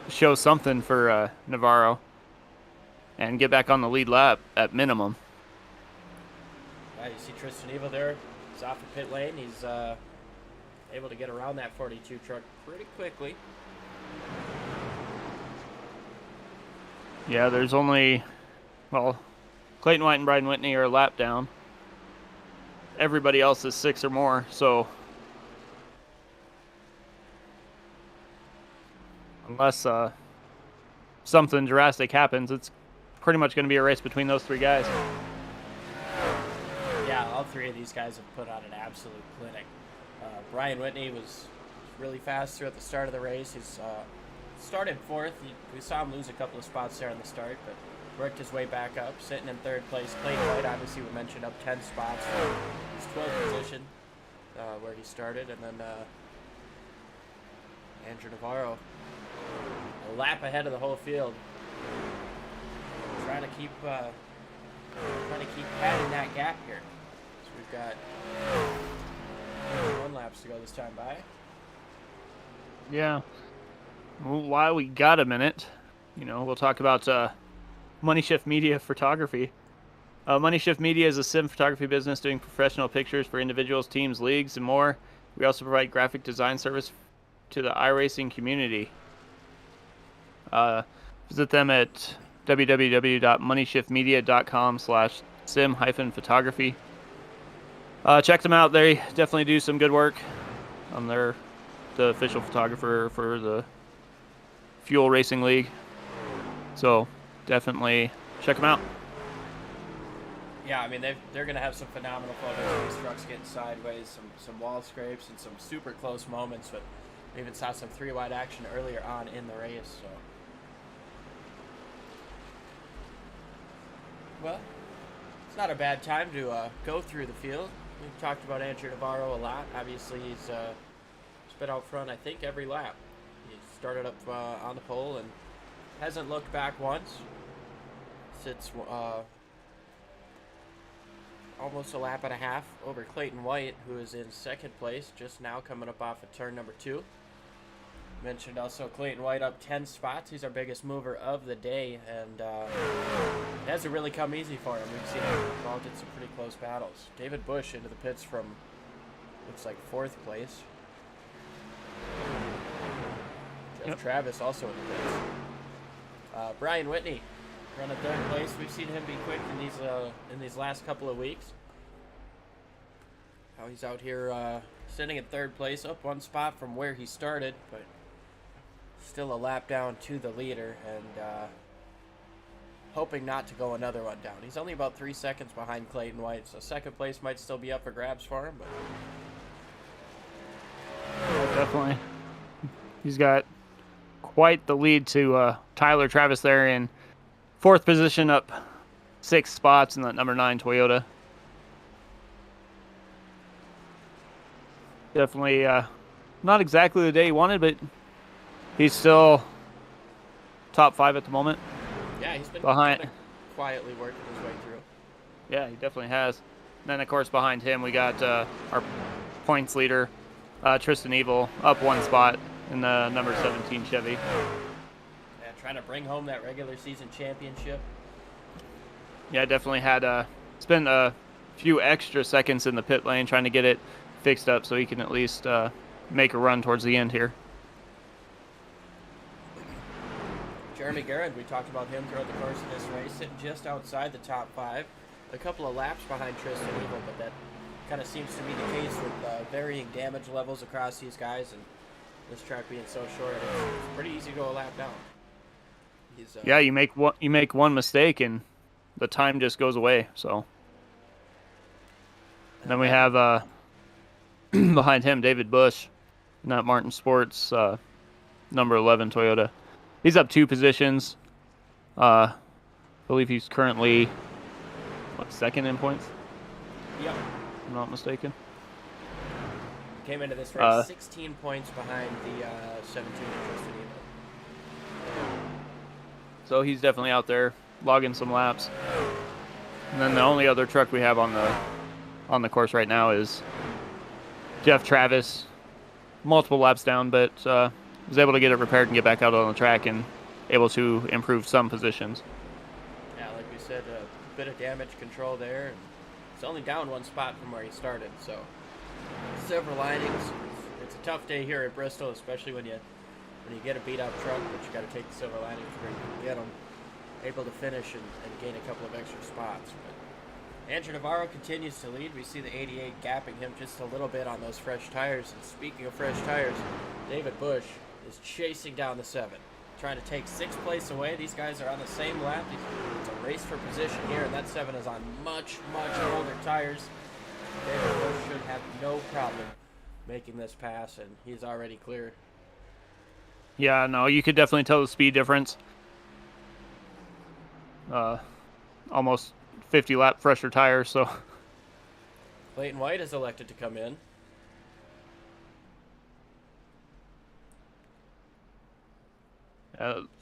show something for Navarro and get back on the lead lap at minimum. Yeah, you see Tristan Evil there. He's off the pit lane. He's able to get around that 42 truck pretty quickly. Yeah, there's only, well, Clayton White and Brian Whitney are a lap down. Everybody else is 6 or more, so unless something drastic happens, it's pretty much going to be a race between those 3 guys. Yeah, all 3 of these guys have put on an absolute clinic. Brian Whitney was really fast throughout the start of the race. He's started 4th. We saw him lose a couple of spots there on the start, but worked his way back up, sitting in 3rd place. Clayton White, obviously, we mentioned, up 10 spots. He's 12th position where he started, and then Andrew Navarro, a lap ahead of the whole field, trying to keep padding that gap here. So we've got 1 laps to go this time by. Yeah. Well, while we got a minute, you know, we'll talk about Money Shift Media Photography. Money Shift Media is a sim photography business doing professional pictures for individuals, teams, leagues, and more. We also provide graphic design service to the iRacing community. Visit them at www.moneyshiftmedia.com/sim-photography. Check them out. They definitely do some good work. They're the official photographer for the Fuel Racing League. So definitely check them out. Yeah, I mean they're gonna have some phenomenal photos of these trucks getting sideways, some wall scrapes, and some super close moments. But we even saw some 3-wide action earlier on in the race. So, well, it's not a bad time to go through the field. We've talked about Andrew Navarro a lot. Obviously, he's been out front, I think, every lap. He started up on the pole and hasn't looked back once. Sits almost a lap and a half over Clayton White, who is in second place, just now coming up off of turn number 2. Mentioned also Clayton White up 10 spots. He's our biggest mover of the day, and it hasn't really come easy for him. We've seen him involved in some pretty close battles. David Bush into the pits from, looks like, 4th place. Jeff Travis also in the pits. Brian Whitney running 3rd place. We've seen him be quick in these last couple of weeks. Now he's out here sitting in 3rd place, up 1 spot from where he started, but still a lap down to the leader, and hoping not to go another one down. He's only about 3 seconds behind Clayton White, so 2nd place might still be up for grabs for him. But yeah, definitely. He's got quite the lead to Tyler Travis there in 4th position, up 6 spots in that number 9 Toyota. Definitely not exactly the day he wanted, but he's still top 5 at the moment. yeah, he's been Behind- kinda quietly working his way through. Yeah, he definitely has. And then, of course, behind him, we got our points leader, Tristan Evil, up 1 spot in the number 17 Chevy. Yeah, trying to bring home that regular season championship. Yeah, definitely had spent a few extra seconds in the pit lane trying to get it fixed up so he can at least make a run towards the end here. Jeremy Garrett, we talked about him throughout the course of this race, sitting just outside the top 5. A couple of laps behind Tristan Evil, but that kind of seems to be the case with varying damage levels across these guys, and this track being so short, it's pretty easy to go a lap down. He's, Yeah, you make one mistake and the time just goes away. So and then we have behind him David Bush, not Martin Sports, number 11 Toyota. He's up 2 positions. I believe he's currently 2nd in points. Yep. If I'm not mistaken. Came into this race 16 points behind the 17 Tristan Evil. So he's definitely out there logging some laps. And then the only other truck we have on the course right now is Jeff Travis, multiple laps down, but was able to get it repaired and get back out on the track and able to improve some positions. Yeah, like we said, a bit of damage control there. And it's only down 1 spot from where he started, so silver linings. It's a tough day here at Bristol, especially when you get a beat-up truck, but you got to take the silver linings where you can get them. Able to finish and gain a couple of extra spots. But Andrew Navarro continues to lead. We see the 88 gapping him just a little bit on those fresh tires. And speaking of fresh tires, David Bush is chasing down the 7, trying to take 6th place away. These guys are on the same lap. It's a race for position here, and that 7 is on much, much older tires. David Bush should have no problem making this pass, and he's already clear. Yeah, no, you could definitely tell the speed difference. Almost 50 lap fresher tires, so Clayton White has elected to come in.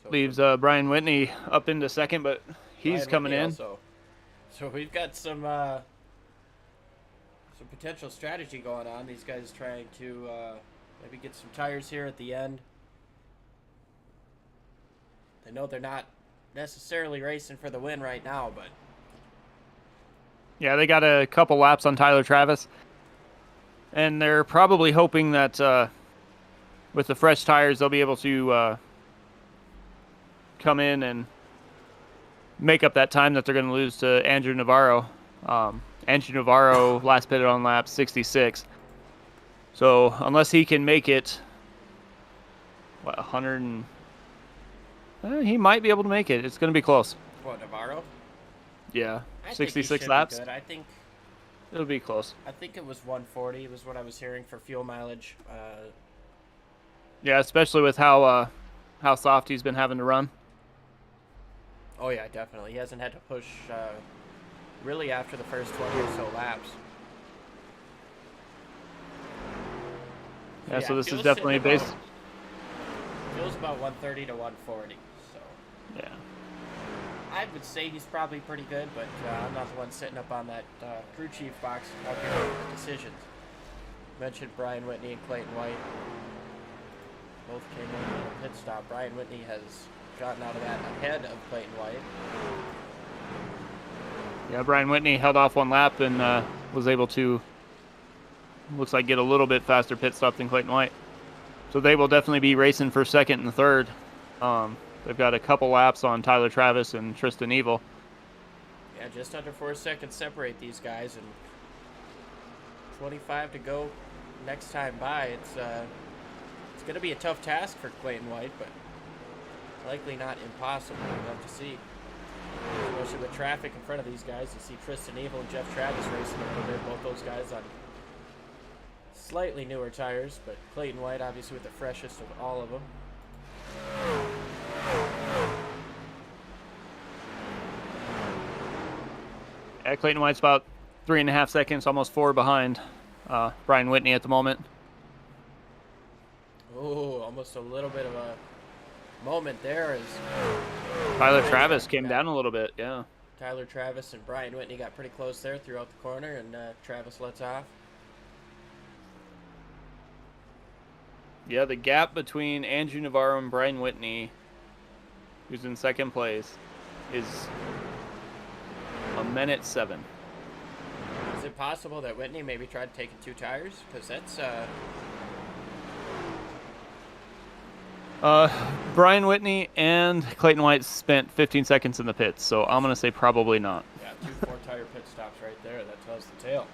leaves Brian Whitney up into 2nd, but he's Brian coming Whitney in. also. So we've got some potential strategy going on. These guys trying to maybe get some tires here at the end. They know they're not necessarily racing for the win right now, but Yeah, they got a couple laps on Tyler Travis, and they're probably hoping that with the fresh tires, they'll be able to come in and make up that time that they're going to lose to Andrew Navarro. Andrew Navarro last pitted on lap 66. So unless he can make it, 100 and... he might be able to make it. It's going to be close. What, Navarro? Yeah, I think he 66 should laps. be good. I think It'll be close. it was 140 was what I was hearing for fuel mileage. Yeah, especially with how soft he's been having to run. Oh yeah, definitely. He hasn't had to push really after the first 20 or so laps. Yeah, so this is fuel's definitely sitting based. Fuel's about 130 to 140. So Yeah. I would say he's probably pretty good, but I'm not the one sitting up on that crew chief box out here making the decisions. Mentioned Brian Whitney and Clayton White. Both came in on a pit stop. Brian Whitney has gotten out of that ahead of Clayton White. Yeah, Brian Whitney held off one lap and was able to, looks like, get a little bit faster pit stop than Clayton White. So they will definitely be racing for second and third. They've got a couple laps on Tyler Travis and Tristan Evil. Yeah, just under 4 seconds separate these guys, and 25 to go next time by. It's going to be a tough task for Clayton White, but likely not impossible. We'll have to see. Especially with traffic in front of these guys. You see Tristan Evil and Jeff Travis racing a little bit. Both those guys on slightly newer tires, but Clayton White obviously with the freshest of all of them. Yeah, Clayton White's about 3.5 seconds, almost 4 behind Brian Whitney at the moment. Oh, almost a little bit of a moment there as Tyler Travis came down a little bit, yeah. Tyler Travis and Brian Whitney got pretty close there throughout the corner, and Travis lets off. Yeah, the gap between Andrew Navarro and Brian Whitney, who's in second place, is 1:07. Is it possible that Whitney maybe tried taking 2 tires? Because that's Brian Whitney and Clayton White spent 15 seconds in the pits, so I'm going to say probably not. yeah, 2 4-tire pit stops right there. That tells the tale.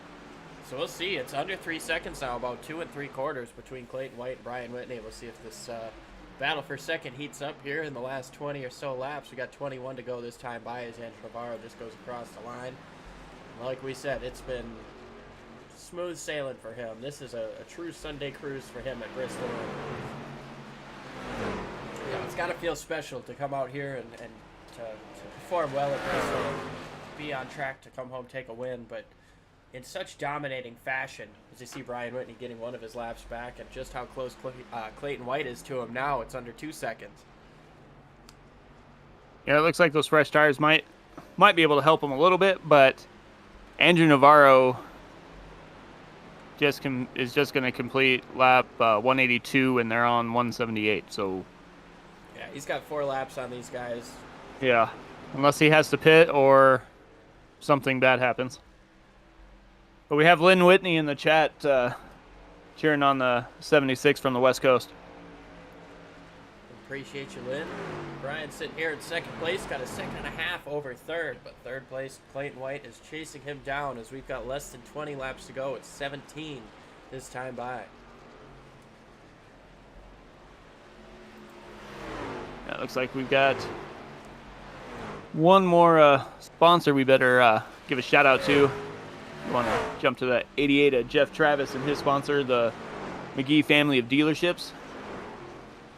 So we'll see. It's under 3 seconds now, about 2 3/4 between Clayton White and Brian Whitney. We'll see if this battle for second heats up here in the last 20 or so laps. We got 21 to go this time by as Andrew Navarro just goes across the line. Like we said, it's been smooth sailing for him. This is a true Sunday cruise for him at Bristol. Yeah, it's got to feel special to come out here and to perform well at Bristol, be on track to come home, take a win, but in such dominating fashion, as you see Brian Whitney getting one of his laps back, and just how close Clayton White is to him now. It's under 2 seconds. Yeah, it looks like those fresh tires might be able to help him a little bit, but Andrew Navarro is just going to complete lap 182, and they're on 178. So Yeah, he's got 4 laps on these guys. yeah, unless he has to pit or something bad happens. But we have Lynn Whitney in the chat cheering on the 76 from the West Coast. Appreciate you, Lynn. Brian sitting here in second place, got a 1.5 seconds over third, but third place Clayton White is chasing him down as we've got less than 20 laps to go. It's 17 this time by. Yeah, it looks like we've got one more sponsor we better give a shout out to. We want to jump to the 88 of Jeff Travis and his sponsor, the McGee family of dealerships.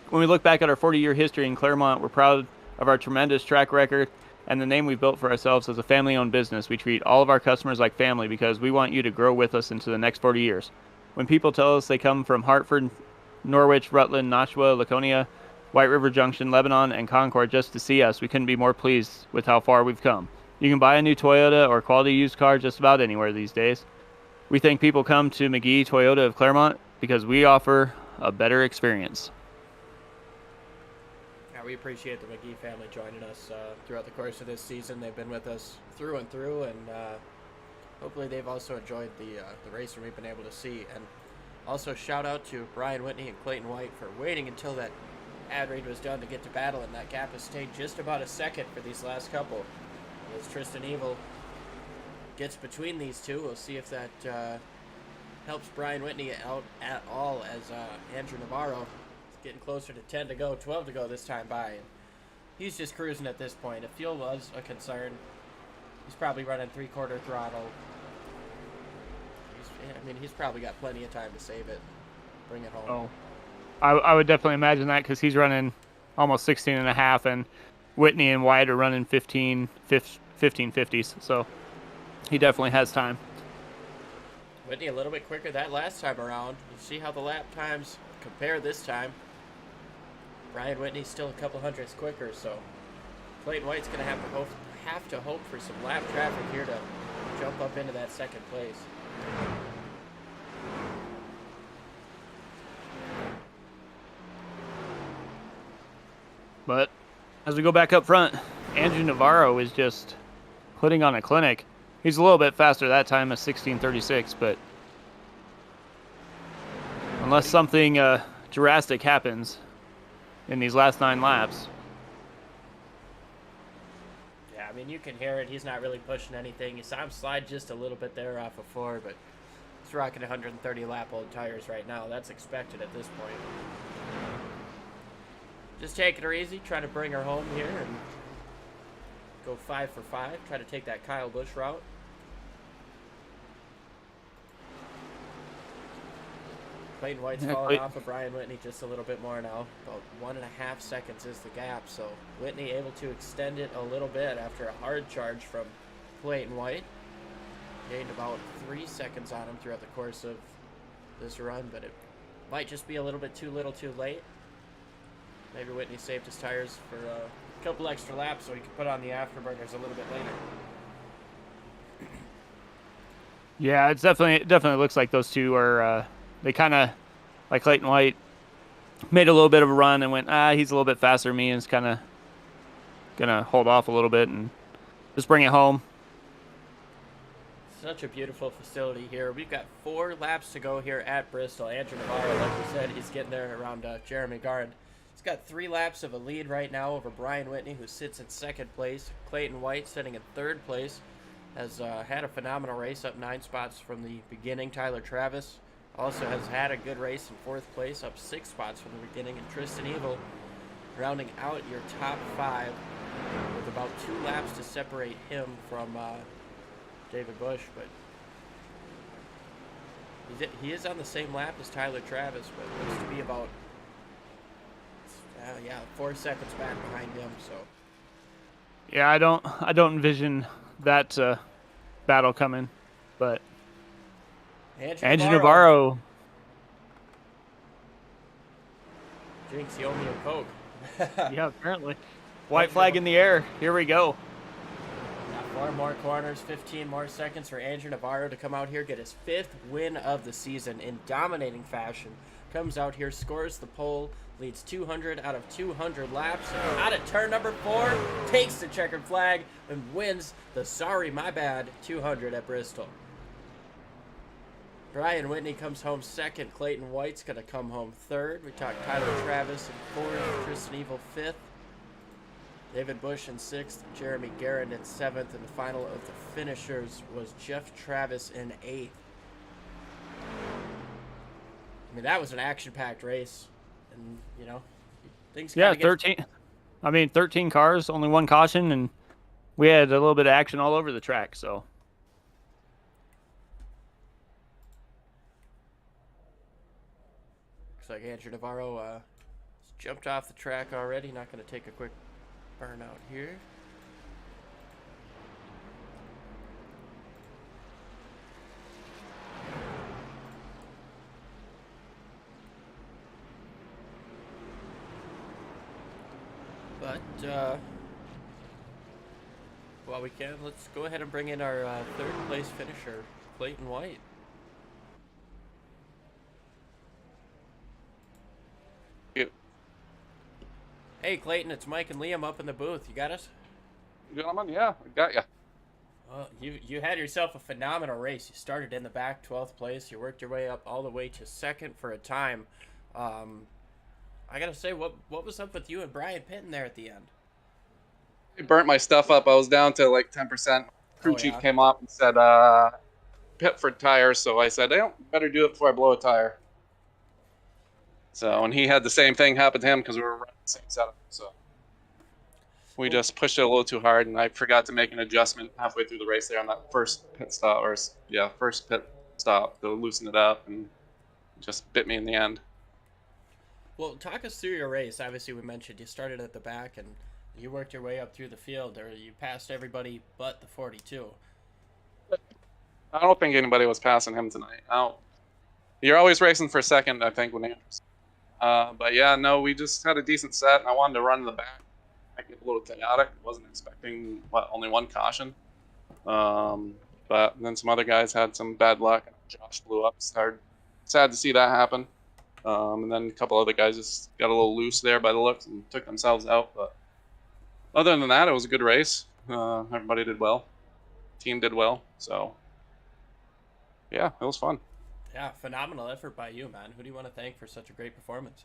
When we look back at our 40-year history in Claremont, we're proud of our tremendous track record and the name we've built for ourselves as a family-owned business. We treat all of our customers like family because we want you to grow with us into the next 40 years. When people tell us they come from Hartford, Norwich, Rutland, Nashua, Laconia, White River Junction, Lebanon, and Concord just to see us, we couldn't be more pleased with how far we've come. You can buy a new Toyota or quality used car just about anywhere these days. We think people come to McGee Toyota of Claremont because we offer a better experience. Yeah, we appreciate the McGee family joining us throughout the course of this season. They've been with us through and through, and hopefully they've also enjoyed the race we've been able to see. And Also, shout out to Brian Whitney and Clayton White for waiting until that ad read was done to get to battle, and that gap has stayed just about a second for these last couple. As Tristan Evil gets between these two, we'll see if that helps Brian Whitney out at all, as Andrew Navarro is getting closer to 10 to go, 12 to go this time by. And he's just cruising at this point. If fuel was a concern, he's probably running 3/4 throttle. He's probably got plenty of time to save it, bring it home. Oh, I would definitely imagine that, because he's running almost 16 and a half, and Whitney and White are running 1550s, so he definitely has time. Whitney a little bit quicker that last time around. You see how the lap times compare this time. Brian Whitney's still a couple hundredths quicker, so Clayton White's going to have to hope for some lap traffic here to jump up into that second place. But as we go back up front, Andrew Navarro is just putting on a clinic. He's a little bit faster that time at 16:36, but unless something drastic happens in these last 9 laps. Yeah, I mean, you can hear it. He's not really pushing anything. You saw him slide just a little bit there off of 4, but he's rocking 130 lap old tires right now. That's expected at this point. Just taking her easy, trying to bring her home here and go 5 for 5. Try to take that Kyle Busch route. Clayton White's falling off of Brian Whitney just a little bit more now. About 1.5 seconds is the gap, so Whitney able to extend it a little bit after a hard charge from Clayton White. Gained about 3 seconds on him throughout the course of this run, but it might just be a little bit too little too late. Maybe Whitney saved his tires for a couple extra laps so he could put on the afterburners a little bit later. Yeah, it definitely looks like those two are, they kind of, like Clayton White, made a little bit of a run and went, he's a little bit faster than me, and is kind of going to hold off a little bit and just bring it home. Such a beautiful facility here. We've got 4 laps to go here at Bristol. Andrew Navarro, like we said, he's getting there around Jeremy Garrett. He's got 3 laps of a lead right now over Brian Whitney, who sits in 2nd place. Clayton White sitting in 3rd place. Has had a phenomenal race, up 9 spots from the beginning. Tyler Travis also has had a good race in 4th place, up 6 spots from the beginning. And Tristan Evil rounding out your top 5 with about 2 laps to separate him from David Busch. But he is on the same lap as Tyler Travis, but looks to be about 4 seconds back behind him. So yeah, I don't envision that battle coming, but Andrew Navarro. Jinx, he owe me a Coke. Yeah, apparently. White flag in the air. Here we go. Got 4 more corners, 15 more seconds for Andrew Navarro to come out here, get his 5th win of the season in dominating fashion. Comes out here, scores the pole, leads 200 out of 200 laps. Out at turn number 4, takes the checkered flag, and wins the Sorry My Bad 200 at Bristol. Brian Whitney comes home 2nd. Clayton White's going to come home 3rd. We talked Tyler Travis in 4th, Tristan Evil 5th. David Busch in 6th, Jeremy Garrett in 7th, and the final of the finishers was Jeff Travis in 8th. I mean, that was an action-packed race, and, you know, things Yeah, 13 cars, only 1 caution, and we had a little bit of action all over the track, so. Looks like Andrew Navarro has jumped off the track already. Not going to take a quick burnout here. But while we can, let's go ahead and bring in our 3rd place finisher, Clayton White. Hey Clayton, it's Mike and Liam up in the booth. You got us? Gentlemen, yeah, I got you. Well, you had yourself a phenomenal race. You started in the back, 12th place. You worked your way up all the way to second for a time. I gotta say, what was up with you and Brian Pitton there at the end? I burnt my stuff up. I was down to like 10%. Crew Oh, chief yeah? came up and said, pit for tires. So I said, I better do it before I blow a tire. So, and he had the same thing happen to him because we were running the same setup. So we just pushed it a little too hard, and I forgot to make an adjustment halfway through the race there on that first pit stop, first pit stop to loosen it up, and just bit me in the end. Well, talk us through your race. Obviously, we mentioned you started at the back and you worked your way up through the field, or you passed everybody but the 42. I don't think anybody was passing him tonight. You're always racing for second, I think, when Andrews. But yeah, no, we just had a decent set, and I wanted to run in the back. I get a little chaotic. Wasn't expecting only one caution. But then some other guys had some bad luck. Josh blew up. It's sad to see that happen. And then a couple other guys just got a little loose there by the looks and took themselves out. But other than that, it was a good race. Everybody did well. Team did well. So yeah, it was fun. Yeah, phenomenal effort by you, man. Who do you want to thank for such a great performance?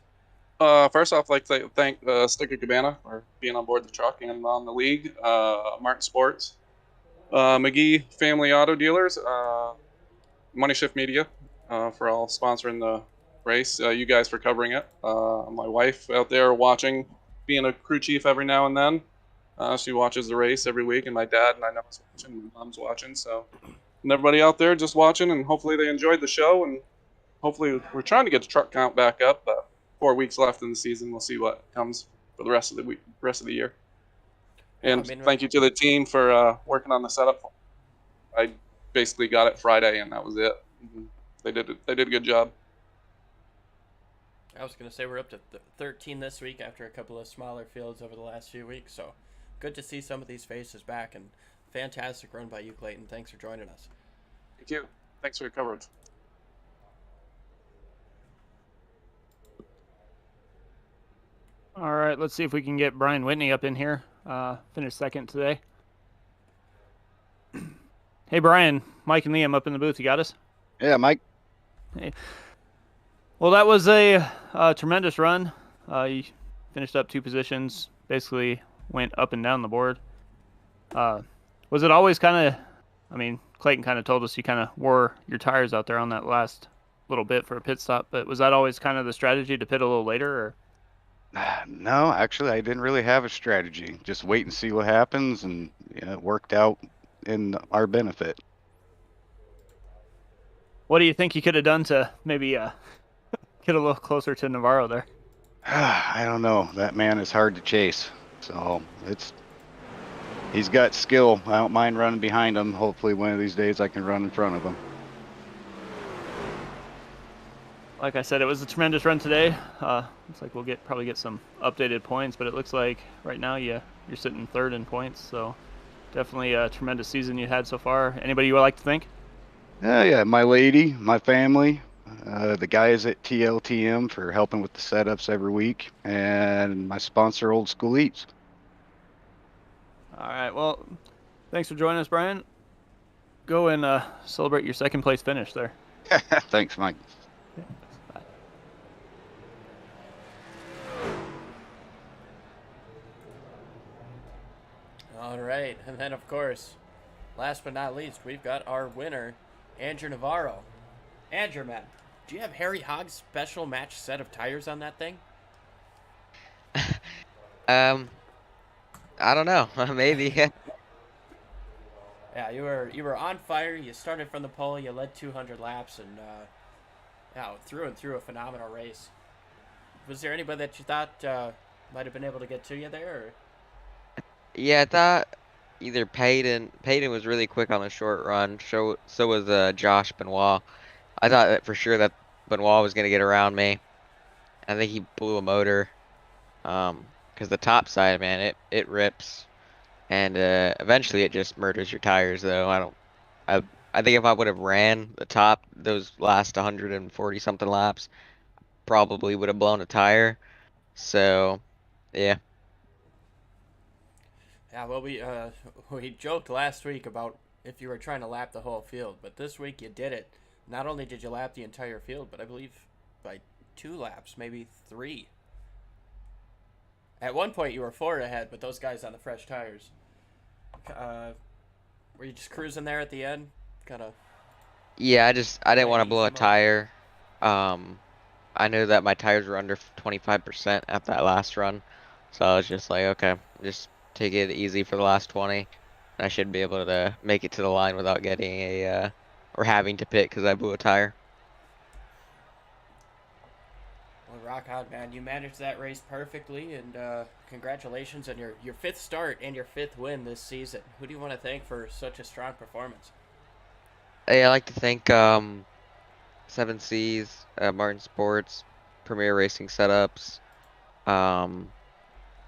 First off, I'd like to thank Sticker Cabana for being on board the truck and on the league, Martin Sports, McGee Family Auto Dealers, Money Shift Media for all sponsoring the race, you guys for covering it, my wife out there watching, being a crew chief every now and then. She watches the race every week, and my dad and I know is watching, my mom's watching, so, and everybody out there just watching, and hopefully they enjoyed the show, and hopefully we're trying to get the truck count back up, but 4 weeks left in the season. We'll see what comes for the rest of the year. And thank you to the team for working on the setup. I basically got it Friday, and that was it. They did a good job. I was going to say we're up to 13 this week after a couple of smaller fields over the last few weeks. So good to see some of these faces back, and fantastic run by you, Clayton. Thanks for joining us. Thank you. Thanks for your coverage. All right, let's see if we can get Brian Whitney up in here. Finished second today. Hey, Brian, Mike and Liam up in the booth. You got us? Yeah, Mike. Hey. Well, that was a tremendous run. You finished up 2 positions, basically went up and down the board. Was it always kind of, I mean, Clayton kind of told us you kind of wore your tires out there on that last little bit for a pit stop, but was that always kind of the strategy to pit a little later? Or? No, actually, I didn't really have a strategy. Just wait and see what happens, and it worked out in our benefit. What do you think you could have done to maybe get a little closer to Navarro there? I don't know. That man is hard to chase. So he's got skill. I don't mind running behind him. Hopefully one of these days I can run in front of him. Like I said, it was a tremendous run today. Looks like we'll probably get some updated points, but it looks like right now you're sitting 3rd in points. So definitely a tremendous season you had so far. Anybody you would like to thank? Yeah, my lady, my family, the guys at TLTM for helping with the setups every week, and my sponsor, Old School Eats. All right, well, thanks for joining us, Brian. Go and celebrate your 2nd place finish there. Thanks, Mike. Bye. All right, and then, of course, last but not least, we've got our winner, Andrew Navarro. Andrew, man, do you have Harry Hogg's special match set of tires on that thing? I don't know. Maybe. Yeah, you were on fire. You started from the pole. You led 200 laps, and through and through a phenomenal race. Was there anybody that you thought might have been able to get to you there? Or? Yeah, I thought either Peyton was really quick on the short run. So was Josh Benoit. I thought that for sure that Benoit was gonna get around me. I think he blew a motor. Because the top side, man, it rips, and eventually it just murders your tires. Though I think if I would have ran the top those last 140 something laps, probably would have blown a tire. So, yeah. Yeah, well, we joked last week about if you were trying to lap the whole field. But this week you did it. Not only did you lap the entire field, but I believe by 2 laps, maybe 3. At one point you were 4 ahead, but those guys on the fresh tires. Were you just cruising there at the end? Kind of. Yeah, I didn't want to blow a easy mode. tire. I knew that my tires were under 25% at that last run, so I was just like, okay, just take it easy for the last 20, and I should be able to make it to the line without getting a or having to pit because I blew a tire. Well, rock on, man. You managed that race perfectly, and congratulations on your 5th start and your 5th win this season. Who do you want to thank for such a strong performance? Hey, I'd like to thank 7Cs, Martin Sports, Premier Racing Setups,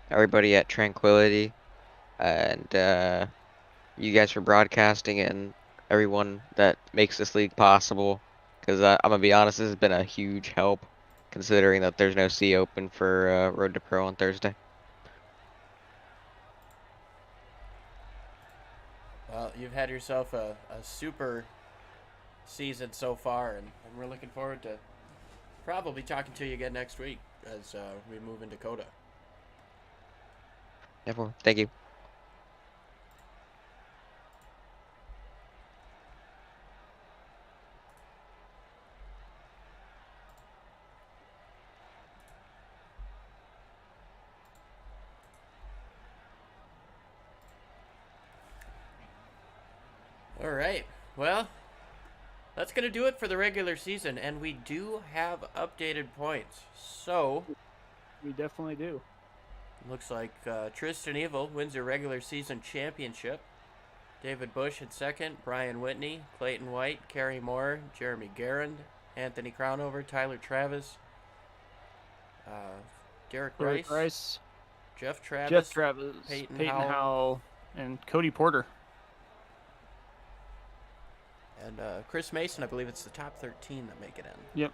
everybody at Tranquility, and you guys for broadcasting, and everyone that makes this league possible. Because I'm gonna be honest, this has been a huge help, considering that there's no C Open for Road to Pro on Thursday. Well, you've had yourself a super season so far, and we're looking forward to probably talking to you again next week as we move into Dakota. Therefore, thank you. All right. Well, that's going to do it for the regular season, and we do have updated points. So, We definitely do. looks like Tristan Evil wins your regular season championship. David Bush in second, Brian Whitney, Clayton White, Kerry Moore, Jeremy Garrett, Anthony Crownover, Tyler Travis, Derek Derek Rice, Rice, Jeff Travis, Jeff Travis, Peyton Peyton Howell. Howell, and Cody Porter. and Chris Mason. I believe it's the top 13 that make it in. Yep.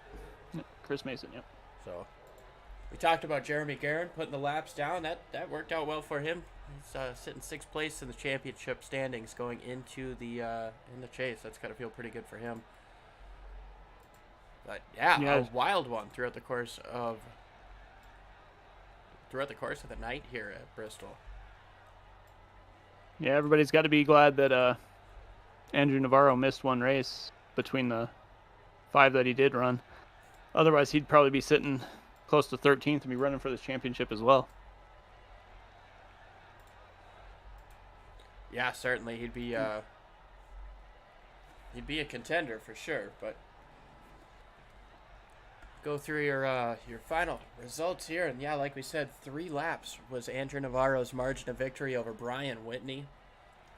Chris Mason, yep. So we talked about Jeremy Garrett putting the laps down. That worked out well for him. He's sitting 6th place in the championship standings going into the in the chase. That's got to feel pretty good for him. But yeah, Yeah. a wild one throughout the course of the night here at Bristol. Yeah, everybody's got to be glad that Andrew Navarro missed one race between the 5 that he did run. Otherwise, he'd probably be sitting close to 13th and be running for this championship as well. Yeah, certainly he'd be a contender for sure. But go through your final results here, and yeah, like we said, 3 laps was Andrew Navarro's margin of victory over Brian Whitney.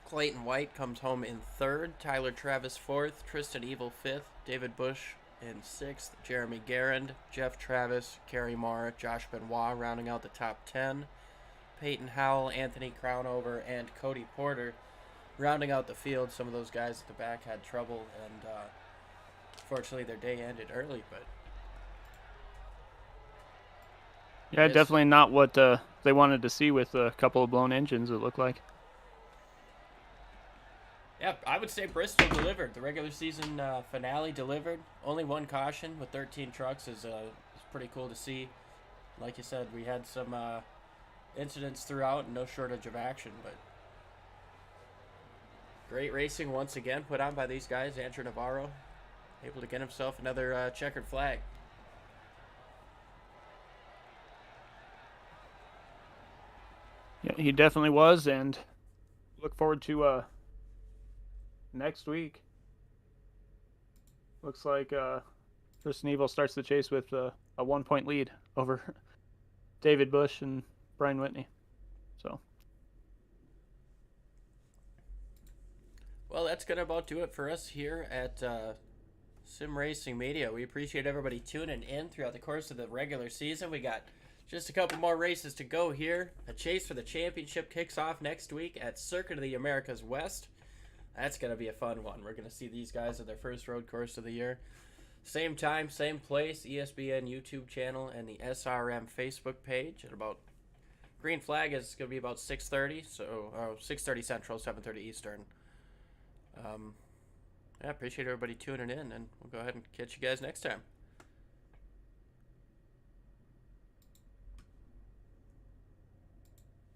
Clayton White comes home in 3rd, Tyler Travis 4th, Tristan Evil 5th, David Bush in 6th, Jeremy Garrett, Jeff Travis, Kerry Moore, Josh Benoit rounding out the top 10, Peyton Howell, Anthony Crownover, and Cody Porter rounding out the field. Some of those guys at the back had trouble, and fortunately their day ended early, but Yeah, Yes. definitely not what they wanted to see with a couple of blown engines, it looked like. yeah, I would say Bristol delivered. The regular season finale delivered. Only 1 caution with 13 trucks is pretty cool to see. Like you said, we had some incidents throughout and no shortage of action, but great racing once again put on by these guys. Andrew Navarro able to get himself another checkered flag. Yeah, he definitely was, and look forward to next week. Looks like Tristan Evil starts the chase with a 1-point lead over David Bush and Brian Whitney. So, Well, that's going to about do it for us here at Sim Racing Media. We appreciate everybody tuning in throughout the course of the regular season. We got just a couple more races to go here. A chase for the championship kicks off next week at Circuit of the Americas West. That's going to be a fun one. We're going to see these guys at their first road course of the year. Same time, same place, ESBN YouTube channel and the SRM Facebook page. At about green flag is going to be about 6:30, so 6:30 Central, 7:30 Eastern. Yeah, appreciate everybody tuning in, and we'll go ahead and catch you guys next time.